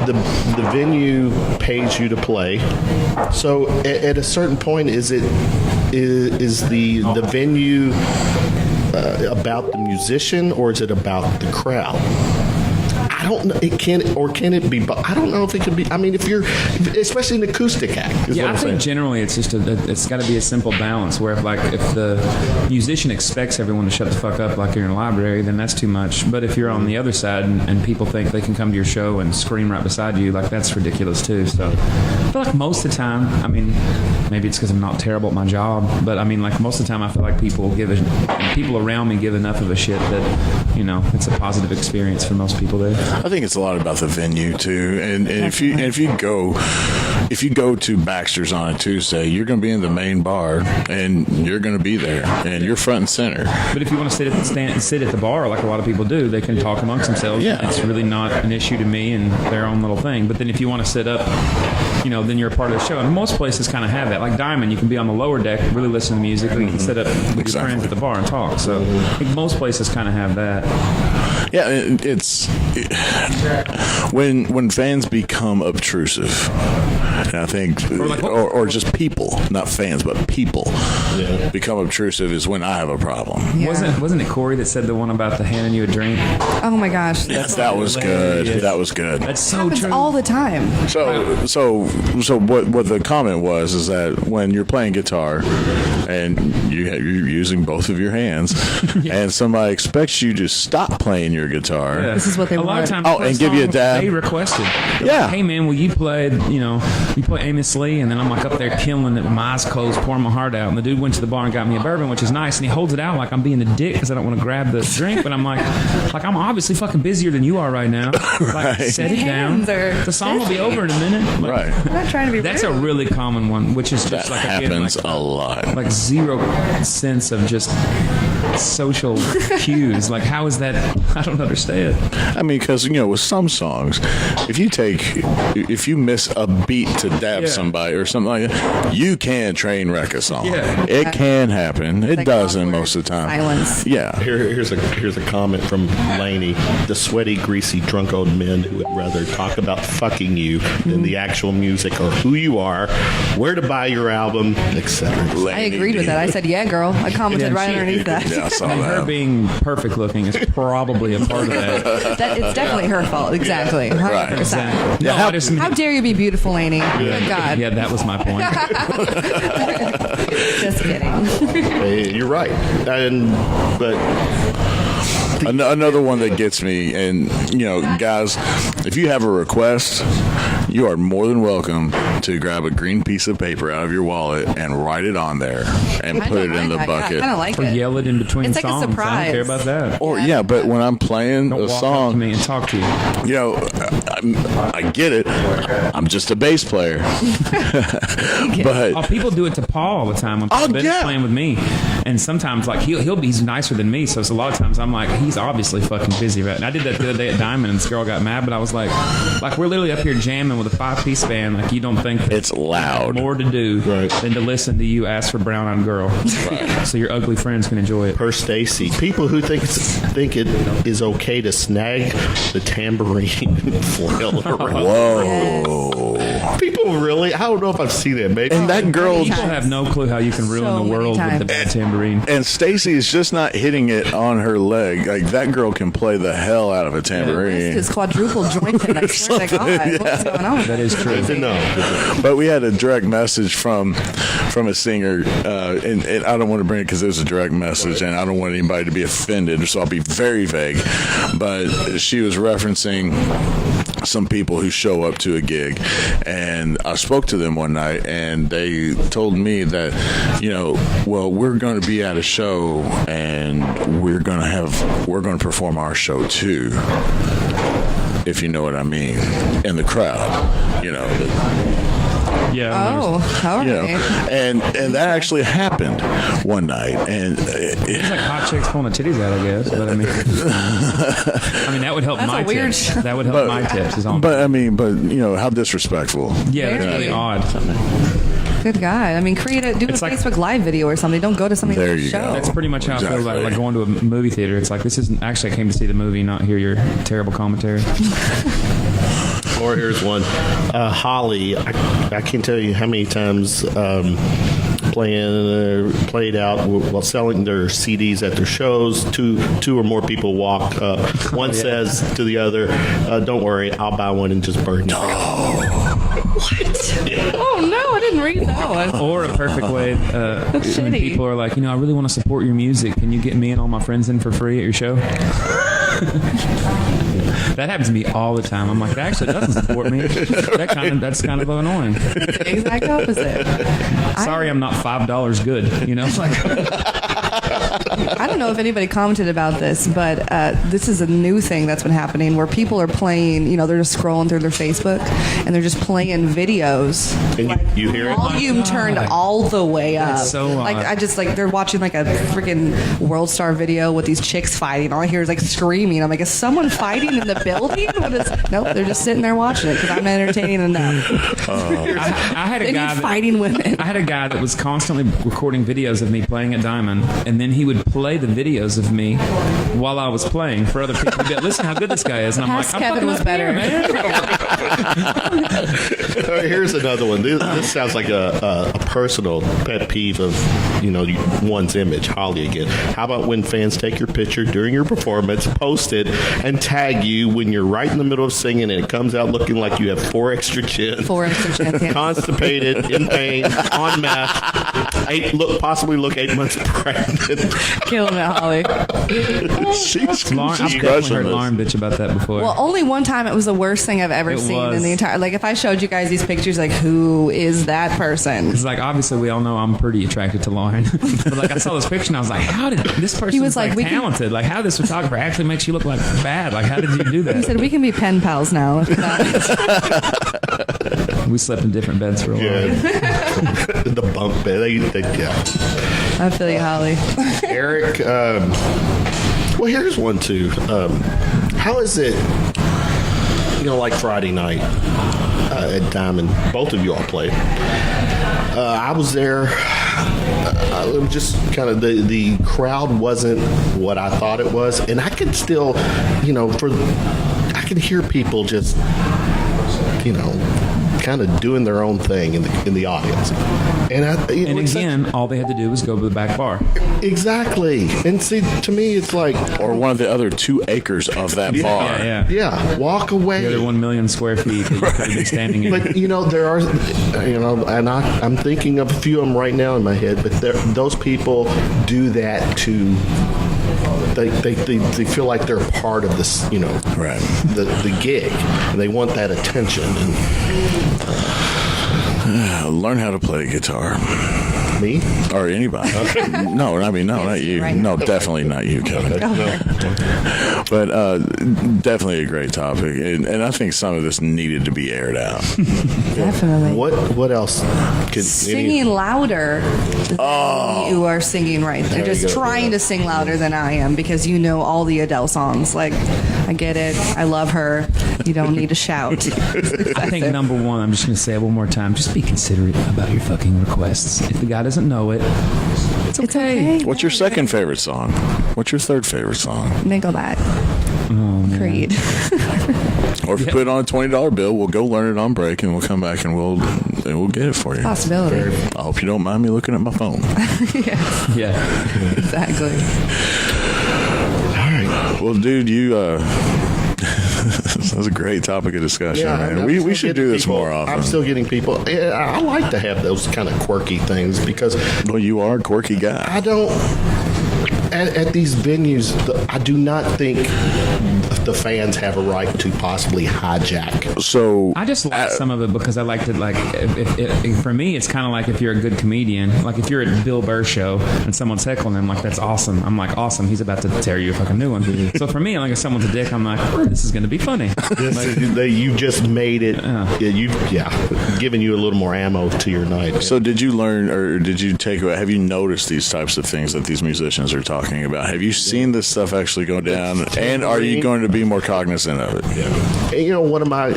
the venue pays you to play. So at a certain point, is the venue about the musician, or is it about the crowd? I don't know. Can it be? But I don't know if it could be. I mean, if you're, especially an acoustic act. Is Yeah, what I I'm think saying. generally it's just it's got to be a simple balance. Where if the musician expects everyone to shut the fuck up like you're in a library, then that's too much. But if you're on the other side and people think they can come to your show and scream right beside you, like that's ridiculous too. So I feel like most of the time, I mean, maybe it's because I'm not terrible at my job, but I mean, like most of the time, I feel like people around me give enough of a shit that it's a positive experience for most people there. I think it's a lot about the venue too, and if you go to Baxter's on a Tuesday, you're going to be in the main bar, and you're going to be there, and you're front and center. But if you want to sit at the bar, like a lot of people do, they can talk amongst themselves. Yeah. It's really not an issue to me and their own little thing. But then if you want to sit up, then you're a part of the show. And most places kind of have that. Like Diamond, you can be on the lower deck, really listen to music, or you can sit up with your friends at the bar and talk. So I think most places kind of have that. Yeah, it's when fans become obtrusive, and I think, or just people, not fans, but people become obtrusive is when I have a problem. Yeah. Wasn't it Corey that said the one about the handing you a drink? Oh my gosh. Yes, that was good. That was good. That's so Happens true. all the time. So what the comment was is that when you're playing guitar and you're using both of your hands, and somebody expects you to stop playing your guitar. Yeah. This is what they a lot of want. times. And give you a dab. They requested. Yeah. Like, hey man, will you play? You play Amos Lee, and then I'm like up there killing it with my eyes closed, pouring my heart out. And the dude went to the bar and got me a bourbon, which is nice. And he holds it out like I'm being a dick because I don't want to grab the drink. But I'm like I'm obviously fucking busier than you are right now. Like set it down. The song will be over in a minute. Like, Right. I'm not trying to be That's rude. a really common one, which is That just like happens again, a lot. like zero sense of just social cues. Like how is that? I don't understand. I mean, because with some songs, if you miss a beat to dab somebody or something like that, you can train wreck a song. Yeah. It can happen. It Like doesn't awkward most of the time. silence. Yeah. Here's a comment from Laney. The sweaty, greasy, drunk old men who would rather talk about fucking you than the actual music or who you are, where to buy your album, etc. I agreed with that. I said, yeah, girl. I commented right underneath that. Yeah, I saw And her that. being perfect looking is probably a part of that. It's definitely her fault. Exactly. 100%. Exactly. No, how- I just How dare you be beautiful, Laney? Good God. yeah, that was my point. Just kidding. Hey, you're right. But Another one that gets me, and guys, if you have a request, you are more than welcome to grab a green piece of paper out of your wallet and write it on there and put it in the bucket. I kind of like Or it. yell it in between It's like a songs. I surprise. don't care about that. Or but when I'm playing Don't a walk up to song, me and talk to you. I get it. I'm just a bass player, but Oh, people do it to Paul all the time when Paul Bennett's playing with me, and sometimes like he's nicer than me. So it's a lot of times I'm like, he's obviously fucking busy right now. I did that the other day at Diamond, and this girl got mad, but I was like we're literally up here jamming with a 5-piece band. Like you don't think that it's loud. more to do than to listen to you ask for Brown Eyed Girl, so your ugly friends can enjoy it. per Stacy, people who think it is okay to snag the tambourine and flail it around. Whoa. People really? don't know if I've seen it. Maybe. And that girl, People have no clue how you can ruin So the world many with the bad tambourine. and Stacy is just not hitting it on her leg. Like that girl can play the hell out of a tambourine. His quadruple jointed. I swear to God, what's going on? That is true. No. But we had a direct message from a singer, and I don't want to bring it because it was a direct message, and I don't want anybody to be offended, so I'll be very vague. But she was referencing some people who show up to a gig, and I spoke to them one night, and they told me that, well, we're going to be at a show, and we're going to perform our show too, if you know what I mean, in the crowd, Yeah. Oh, all right. and that actually happened one night, and It's like hot chicks pulling the titties out, I guess. But I mean, that would help That's my a weird tips. show. That would help my tips. Is all. but how disrespectful. Yeah, that's Very. really odd. Good guy. I mean, do a It's like- Facebook Live video or something. Don't go to something There like a you show. go. That's pretty much how I feel about Exactly. like going to a movie theater. It's like, this isn't actually, I came to see the movie, not hear your terrible commentary. Or here's one. Holly, I can't tell you how many times played out while selling their CDs at their shows. Two or more people walk up. One says to the other, "Don't worry, I'll buy one and just burn it." Oh no, I didn't read that one. Or a perfect way, when shitty. people are like, I really want to support your music. Can you get me and all my friends in for free at your show? That happens to me all the time. I'm like, that actually doesn't support me. That's kind of annoying. The exact opposite. Sorry, I'm not $5 good. I don't know if anybody commented about this, but this is a new thing that's been happening where people are playing, they're just scrolling through their Facebook and they're just playing videos. And you hear it? Volume turned all the way up. That's so odd. They're watching like a freaking World Star video with these chicks fighting. All I hear is like screaming. I'm like, is someone fighting in the building? Nope, they're just sitting there watching it because I'm entertaining enough. I had a They guy need fighting women. I had a guy that was constantly recording videos of me playing at Diamond, and then he would play the videos of me while I was playing for other people. He'd be like, listen how good this guy is. And I'm Past like, I'm Kevin fucking was up here, better. man. Here's another one. This sounds like a personal pet peeve of one's image. Holly again. How about when fans take your picture during your performance, post it, and tag you when you're right in the middle of singing, and it comes out looking like you have 4 extra chins, 4 extra chins, yeah. constipated, in pain, on meth, possibly look 8 months pregnant. Killing it, Holly. She's Lauren, I've definitely crushing heard this. Lauren bitch about that before. Well, only one time it was the worst thing I've ever It seen was. in the entire. Like, if I showed you guys these pictures, like, who is that person? Because obviously we all know I'm pretty attracted to Lauren, but I saw this picture and I was like, how did this person? He was like, we can- talented. Like, how this photographer actually makes you look like bad? Like, how did you do that? He said we can be pen pals now. We slept in different beds for a while. Yeah. The bunk bed. Yeah. I feel you, Holly. Eric, well, here's one too. How is it, like Friday night at Diamond? Both of you all played. I was there. Just kind of the crowd wasn't what I thought it was, and I could still, I could hear people just, kind of doing their own thing in the audience. And again, all they had to do was go to the back bar. Exactly. And see, to me, it's like, Or one of the other 2 acres of that bar. yeah, walk away. The other 1 million square feet that you could have been standing in. But there are, and I'm thinking of a few of them right now in my head. But those people do that to. They feel like they're part of this, Right. the gig, and they want that attention. And Learn how to play guitar. me, Or anybody. No, not you. right. No, definitely not you, Kevin. But definitely a great topic. And I think some of this needed to be aired out. Definitely. what else? Singing louder than you are singing right there. There you Just go. trying to sing louder than I am because you know all the Adele songs. Like, I get it. I love her. You don't need to shout. I think number one, I'm just going to say it one more time. Just be considerate about your fucking requests. If the guy doesn't know it, it's okay. What's your second favorite song? What's your third favorite song? Nickelback. Oh, man. Creed. Or if you put it on a $20 bill, we'll go learn it on break, and we'll come back and we'll get it for you. Possibility. I hope you don't mind me looking at my phone. Yes. Yeah. Exactly. All right. Well, dude, you. That's a great topic of discussion, man. We should do this more often. I'm still getting people. I like to have those kind of quirky things because. Well, you are a quirky guy. I don't. At these venues, I do not think the fans have a right to possibly hijack. So I just like some of it because I like to if for me it's kind of like if you're a good comedian, like if you're at Bill Burr's show and someone's heckling them, like that's awesome. I'm like, awesome, he's about to tear you a fucking new one. So for me, like if someone's a dick, I'm like, oh, this is going to be funny. You just made it. Giving you a little more ammo to your night. So did you learn, or did you take away? Have you noticed these types of things that these musicians are talking about? Have you seen this stuff actually go down? And are you going to be more cognizant of it? Yeah. And, one of my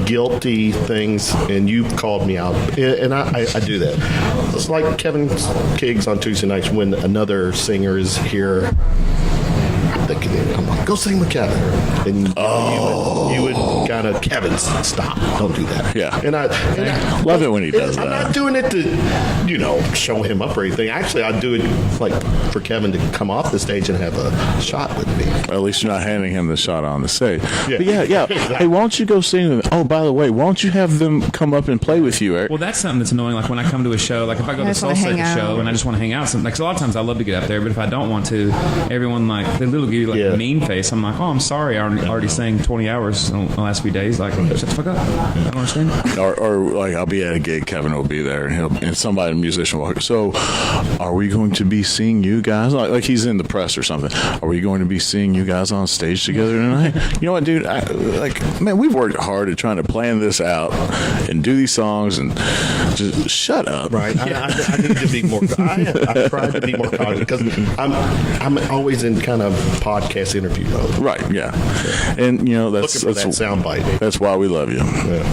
guilty things, and you've called me out, and I do that. It's like Kevin Cummings on Tuesday nights when another singer is here. I'm like, go sing with Kevin. And you would kind of, Kevin, stop. Don't do that. Yeah. And I love it when he does that. I'm not doing it to, show him up or anything. Actually, I do it like for Kevin to come off the stage and have a shot with me. Well, at least you're not handing him the shot on the stage. Yeah. But yeah. Hey, why don't you go sing with them? Oh, by the way, why don't you have them come up and play with you, Eric? Well, that's something that's annoying. Like when I come to a show, like if I go to a Soul Searcher show and I just want to hang out, like a lot of times I love to get up there, but if I don't want to, everyone they literally give you like a mean face. I'm like, oh, I'm sorry, I already sang 20 hours in the last few days. Like, shut the fuck up. I don't understand. Or like I'll be at a gig, Kevin will be there, and somebody, a musician, will. So, are we going to be seeing you guys? Like he's in the press or something. Are we going to be seeing you guys on stage together tonight? You know what, dude? Man, we've worked hard at trying to plan this out and do these songs, and just shut up. Right. I need to be more. I tried to be more cognizant because I'm always in kind of podcast interview mode. Right. Yeah. And that's looking for that soundbite. That's why we love you. Yeah.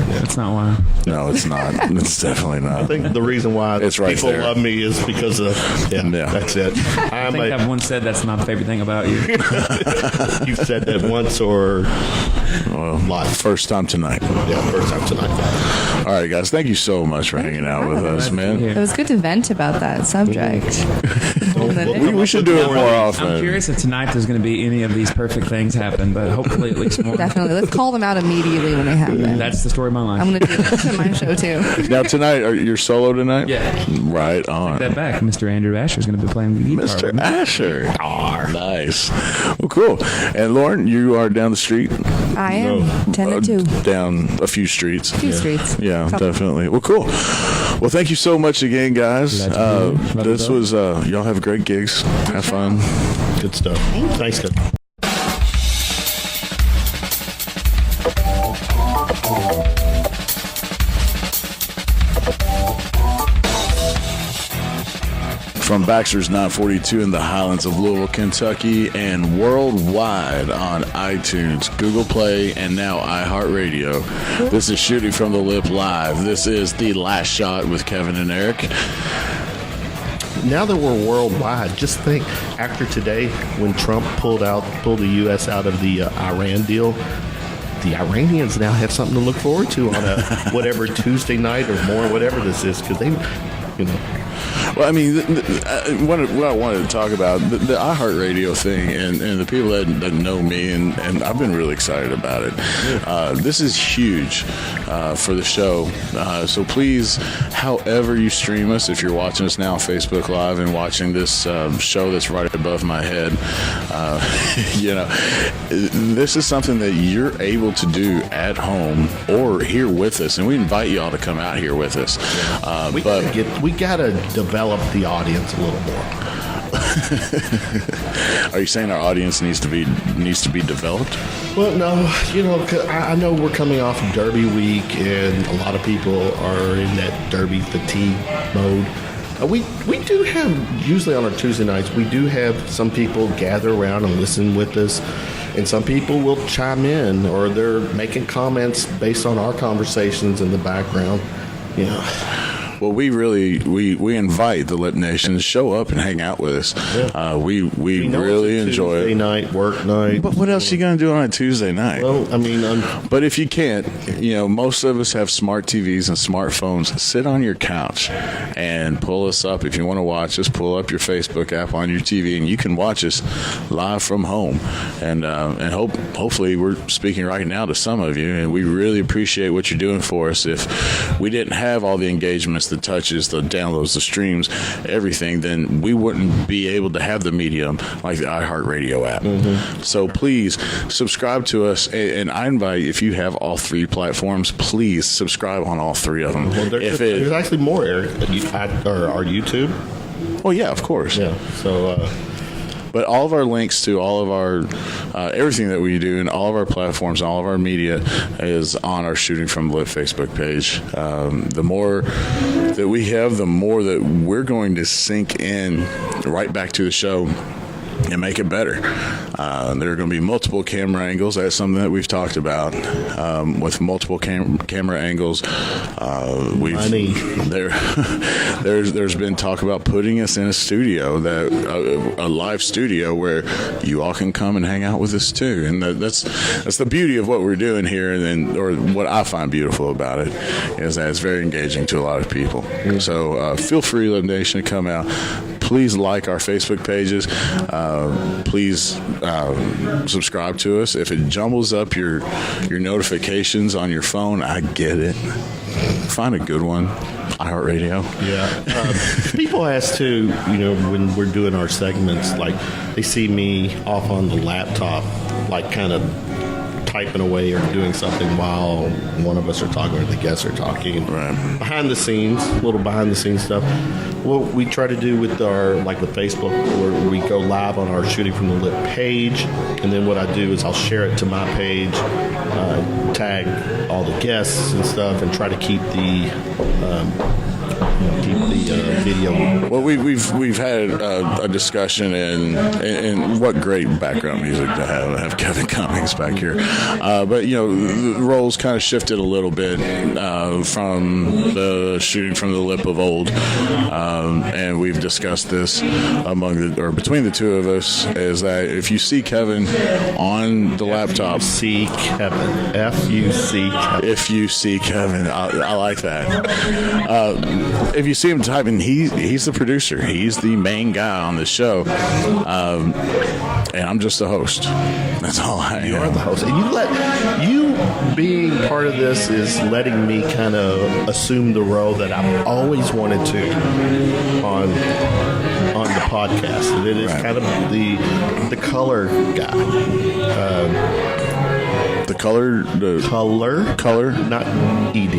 That's not why. No, it's not. It's definitely not. I think the reason why it's right people there. Love me is because of that's it. I think I've once said that's not the favorite thing about you. You've said that once or live. First time tonight. Yeah, first time tonight. All right, guys. Thank you so much for hanging out with us, man. It was good to vent about that subject. We should do it more often. I'm curious if tonight there's going to be any of these perfect things happen, but hopefully at least more. Definitely. Let's call them out immediately when they happen. That's the story of my life. I'm going to do that to my show, too. Now, tonight, you're solo tonight? Yeah. Right on. Take that back. Mr. Andrew Asher is going to be playing the guitar. Mr. Asher. Nice. Well, cool. And Lauren, you are down the street? I am. 10 to 2. Down a few streets. A few streets. Yeah, definitely. Well, cool. Well, thank you so much again, guys. This was, y'all have great gigs. Have fun. Good stuff. Thanks, Kevin. From Baxter's 942 in the Highlands of Louisville, Kentucky, and worldwide on iTunes, Google Play, and now iHeartRadio. This is Shooting from the Lip Live. This is The Last Shot with Kevin and Eric. Now that we're worldwide, just think after today, when Trump pulled the U.S. out of the Iran deal, the Iranians now have something to look forward to on a whatever Tuesday night or more, whatever this is, because they, Well, I mean, what I wanted to talk about, the iHeartRadio thing, and the people that know me, and I've been really excited about it. This is huge for the show. So please, however you stream us, if you're watching us now on Facebook Live and watching this show that's right above my head, this is something that you're able to do at home or here with us, and we invite you all to come out here with us. We gotta develop the audience a little more. Are you saying our audience needs to be developed? Well, no, I know we're coming off of Derby week, and a lot of people are in that Derby fatigue mode. We do have, usually on our Tuesday nights, we do have some people gather around and listen with us, and some people will chime in, or they're making comments based on our conversations in the background. Well, we invite the Lip Nation to show up and hang out with us. Yeah. We really enjoy Tuesday it. Night, work night. But what else are you going to do on a Tuesday night? Well, I mean, but if you can't, most of us have smart TVs and smartphones. Sit on your couch and pull us up. If you want to watch us, pull up your Facebook app on your TV, and you can watch us live from home. And hopefully we're speaking right now to some of you, and we really appreciate what you're doing for us. If we didn't have all the engagements, the touches, the downloads, the streams, everything, then we wouldn't be able to have the medium like the iHeartRadio app. Mm-hmm. So please subscribe to us, and I invite, if you have all three platforms, please subscribe on all three of them. Well, there's actually more, Eric. Our YouTube. Oh yeah, of course. Yeah. So. But all of our links to all of our everything that we do and all of our platforms, all of our media is on our Shooting from the Lip Facebook page. The more that we have, the more that we're going to sink in right back to the show and make it better. There are going to be multiple camera angles. That's something that we've talked about. With multiple camera angles, there's been talk about putting us in a studio, a live studio where you all can come and hang out with us too. And that's the beauty of what we're doing here, or what I find beautiful about it is that it's very engaging to a lot of people. So feel free, Lip Nation, to come out. Please like our Facebook pages. Please subscribe to us. If it jumbles up your notifications on your phone, I get it. Find a good one. iHeartRadio. Yeah. People ask too, when we're doing our segments, like they see me off on the laptop, like kind of typing away or doing something while one of us are talking or the guests are talking. Right. Behind the scenes, a little behind the scenes stuff. What we try to do with with Facebook, where we go live on our Shooting from the Lip page, and then what I do is I'll share it to my page, tag all the guests and stuff, and try to keep the video. Well, we've had a discussion and what great background music to have Kevin Cummings back here. But the roles kind of shifted a little bit from the Shooting from the Lip of old, and we've discussed this between the two of us, is that if you see Kevin on the laptop, see Kevin, F-U-C Kevin. If you see Kevin, I like that. If you see him typing, he's the producer. He's the main guy on the show, and I'm just a host. That's all I am. You are the host, and you being part of this is letting me kind of assume the role that I've always wanted to on the podcast. And it is kind of the color guy. Color, not ED.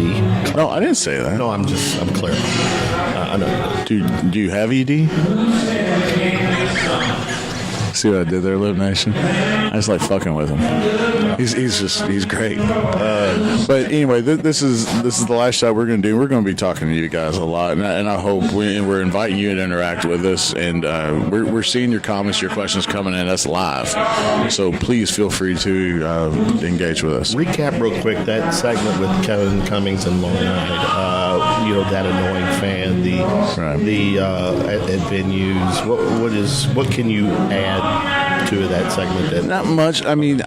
No, I didn't say that. No, I'm clarifying. I know. Do you have ED? See what I did there, Lip Nation? I just like fucking with him. He's great. But anyway, this is the last shot we're going to do. We're going to be talking to you guys a lot, and I hope we're inviting you to interact with us, and we're seeing your comments, your questions coming in. That's live, so please feel free to engage with us. Recap real quick that segment with Kevin Cummings and Lauren Eid. That annoying fan. At venues. What can you add to that segment? Not much. I mean,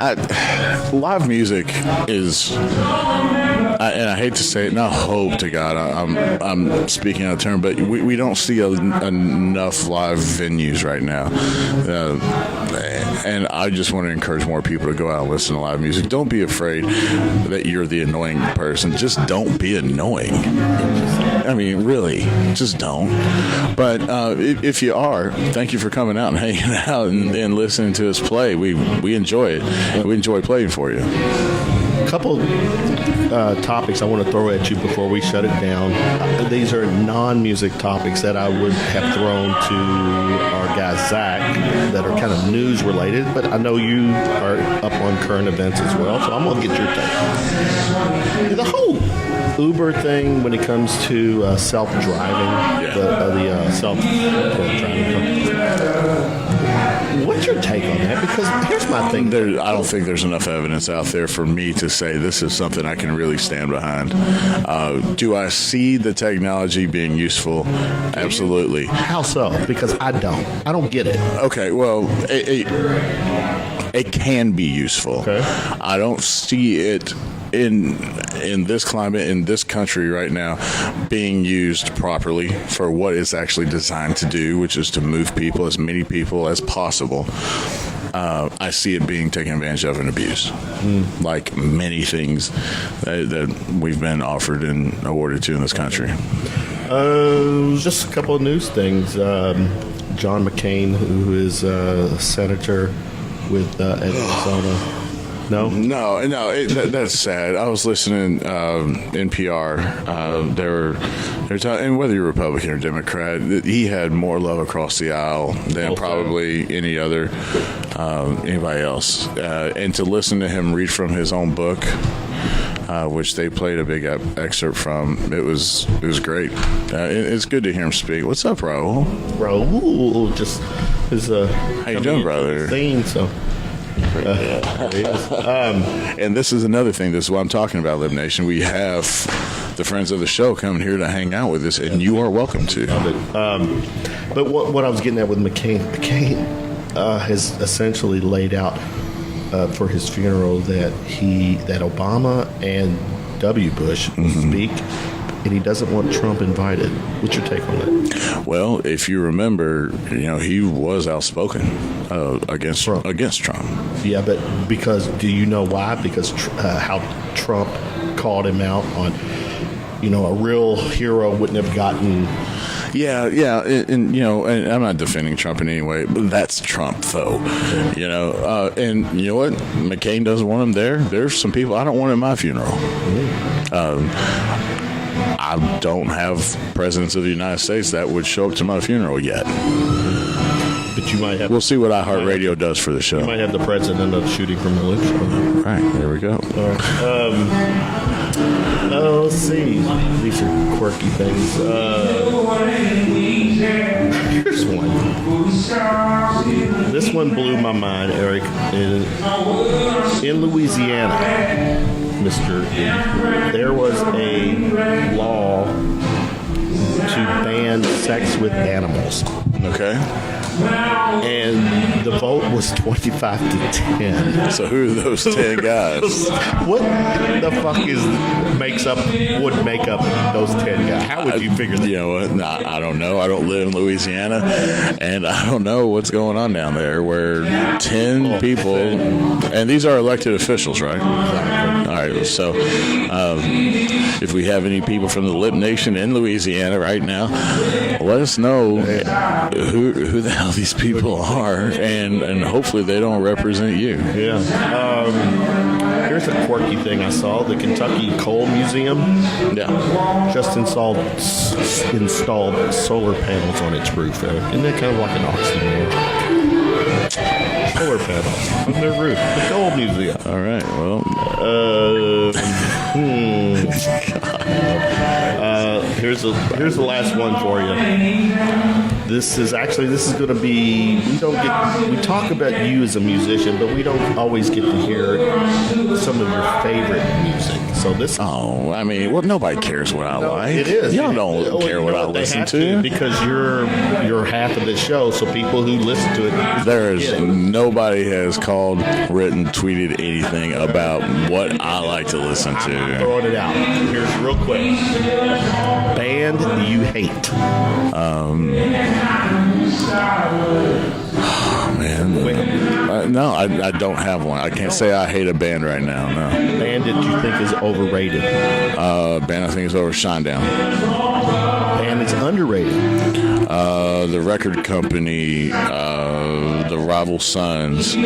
live music is, and I hate to say it, not hope to God, I'm speaking out of turn, but we don't see enough live venues right now. And I just want to encourage more people to go out and listen to live music. Don't be afraid that you're the annoying person. Just don't be annoying. I mean, really, just don't. But if you are, thank you for coming out and hanging out and listening to us play. We enjoy it. We enjoy playing for you. A couple topics I want to throw at you before we shut it down. These are non-music topics that I would have thrown to our guy Zach that are kind of news related, but I know you are up on current events as well, so I'm going to get your take. The whole Uber thing when it comes to self-driving, the self-driving. What's your take on that? Because here's my thing. I don't think there's enough evidence out there for me to say this is something I can really stand behind. Do I see the technology being useful? Absolutely. How so? Because I don't get it. Okay, well, it can be useful. Okay. I don't see it in this climate, in this country right now, being used properly for what it's actually designed to do, which is to move people, as many people as possible. I see it being taken advantage of and abused, like many things that we've been offered and awarded to in this country. Just a couple of news things. John McCain, who is a senator with Arizona. No, that's sad. I was listening NPR. They're talking, and whether you're Republican or Democrat, he had more love across the aisle than probably anybody else. And to listen to him read from his own book, which they played a big excerpt from, it was great. It's good to hear him speak. What's up, Raul? Raul just is how you doing, brother? So. And this is another thing. This is what I'm talking about, Lib Nation. We have the friends of the show coming here to hang out with us, and you are welcome to. But what I was getting at with McCain has essentially laid out for his funeral that Obama and W. Bush speak, and he doesn't want Trump invited. What's your take on that? Well, if you remember, he was outspoken against Trump. Yeah, but because, do you know why? Because how Trump called him out on, a real hero wouldn't have gotten. Yeah, and I'm not defending Trump in any way, but that's Trump, though. And you know what? McCain doesn't want him there. There's some people I don't want at my funeral. I don't have presidents of the United States that would show up to my funeral yet. But you might have. We'll see what iHeartRadio does for the show. You might have the president of shooting from the lips. Right, there we go. All right. Let's see. These are quirky things. Here's one. This one blew my mind, Eric. In Louisiana, Mr. E, there was a law to ban sex with animals. Okay. And the vote was 25 to 10. So who are those 10 guys? What the fuck would make up those 10 guys? How would you figure that? You know what? I don't know. I don't live in Louisiana, and I don't know what's going on down there where 10 people, and these are elected officials, right? All right. So if we have any people from the Lip Nation in Louisiana right now, let us know who the hell these people are, and hopefully they don't represent you. Yeah. Here's a quirky thing I saw. The Kentucky Coal Museum just installed solar panels on its roof. Isn't that kind of like an oxymoron? Solar panels on their roof. The Coal Museum. All right. Well. Here's the last one for you. This is going to be. We talk about you as a musician, but we don't always get to hear some of your favorite music. So this. Oh, I mean, well, nobody cares what I like. It is. Y'all don't care what I listen to because you're half of the show. So people who listen to it, nobody has called, written, tweeted anything about what I like to listen to. I'm throwing it out. Here's real quick. Band you hate. Oh, man. No, I don't have one. I can't say I hate a band right now. No. Band that you think is overrated. Band I think is over Shinedown. Band that's underrated. The record company, the Rival Sons,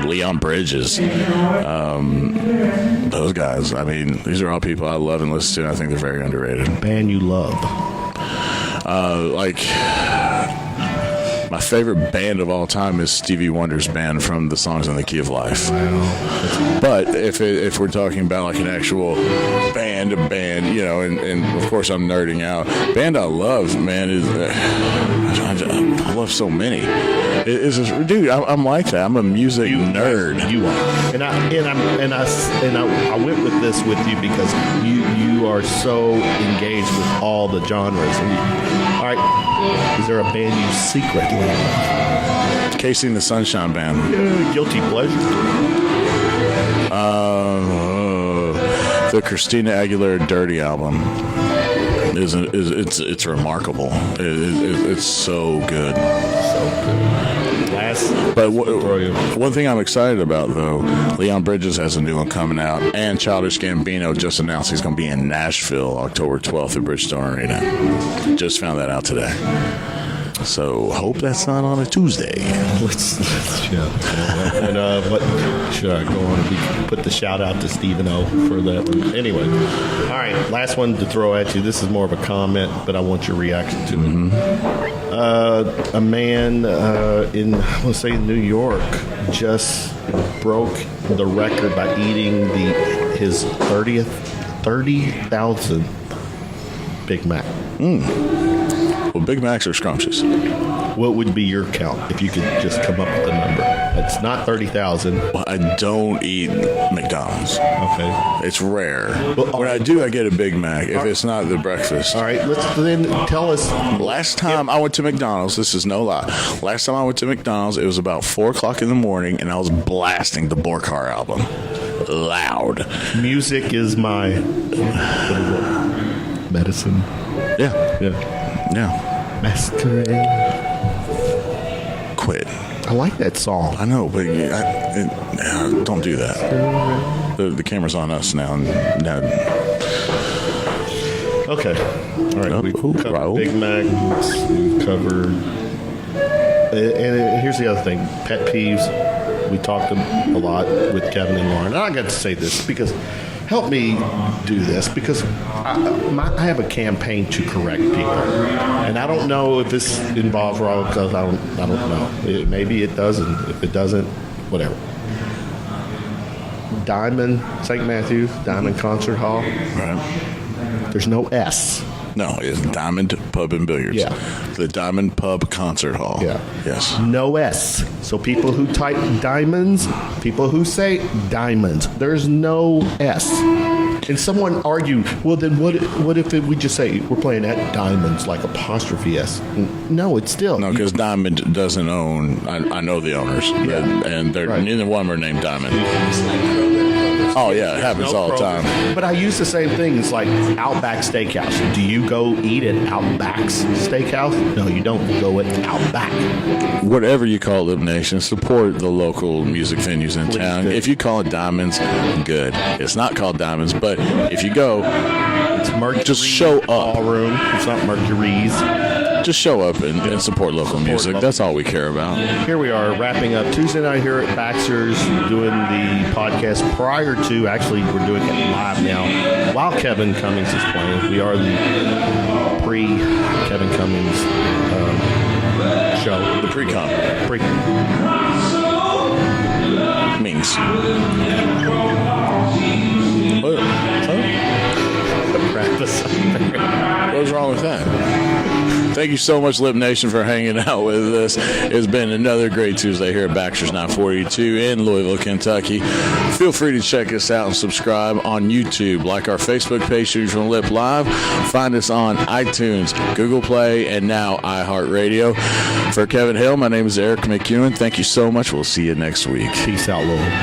Leon Bridges, those guys. I mean, these are all people I love and listen to, and I think they're very underrated. Band you love. My favorite band of all time is Stevie Wonder's band from the Songs in the Key of Life. Wow. But if we're talking about like an actual band, and of course I'm nerding out. Band I love, man, is I I love so many. Dude, I'm like that. I'm a music nerd. You are, and I went with this with you because you are so engaged with all the genres. All right, is there a band you secretly love? Casey and the Sunshine Band. Guilty pleasure. The Christina Aguilera "Dirty" album it's remarkable. It's so good. But one thing I'm excited about, though, Leon Bridges has a new one coming out, and Childish Gambino just announced he's going to be in Nashville October 12th at Bridgestone Arena. Just found that out today. So hope that's not on a Tuesday. Let's and what should I go on and put the shout out to Stephen O for that one? Anyway, all right, last one to throw at you. This is more of a comment, but I want your reaction to it. A man in, let's say, New York just broke the record by eating his 30,000 Big Mac. Well, Big Macs are scrumptious. What would be your count if you could just come up with a number? It's not 30,000. Well, I don't eat McDonald's. Okay. It's rare. When I do, I get a Big Mac if it's not the breakfast. All right, let's then tell us. Last time I went to McDonald's, this is no lie. Last time I went to McDonald's, it was about 4 o'clock in the morning, and I was blasting the Borkar album. Loud. Music is my medicine. Yeah. Masquerade. Quit. I like that song. I know, but don't do that. The camera's on us now. Okay. All right. We covered Big Mac. We covered. And here's the other thing. Pet peeves. We talked a lot with Kevin and Lauren. And I got to say this because help me do this because I have a campaign to correct people, and I don't know if this involves Raw because I don't know. Maybe it doesn't. If it doesn't, whatever. Diamond, St. Matthews, Diamond Concert Hall. Right. There's no S. No, it's Diamond Pub and Billiards. Yeah. The Diamond Pub Concert Hall. Yeah. Yes. No S. So people who type diamonds, people who say diamonds, there's no S. And someone argued, well, then what if we just say we're playing at Diamonds, like apostrophe S? No, it's still. No, because Diamond doesn't own, I know the owners, and they're neither one are named Diamond. Oh, yeah, it happens all the time. But I use the same thing. It's like Outback Steakhouse. Do you go eat at Outback's Steakhouse? No, you don't go at Outback. Whatever you call it, Nation, support the local music venues in town. If you call it Diamonds, good. It's not called Diamonds, but if you go, it's Mercury. Just show up. Ballroom. It's not Mercury's. Just show up and support local music. That's all we care about. Here we are wrapping up Tuesday night here at Baxter's, doing the podcast prior to, actually we're doing it live now while Kevin Cummings is playing. We are the pre-Kevin Cummings show. The pre-con. Means. What was wrong with that? Thank you so much, Lip Nation, for hanging out with us. It's been another great Tuesday here at Baxter's 942 in Louisville, Kentucky. Feel free to check us out and subscribe on YouTube. Like our Facebook page, Shooting from the Lip Live. Find us on iTunes, Google Play, and now iHeartRadio. For Kevin Hale, my name is Erik McEwen. Thank you so much. We'll see you next week. Peace out, Louisville.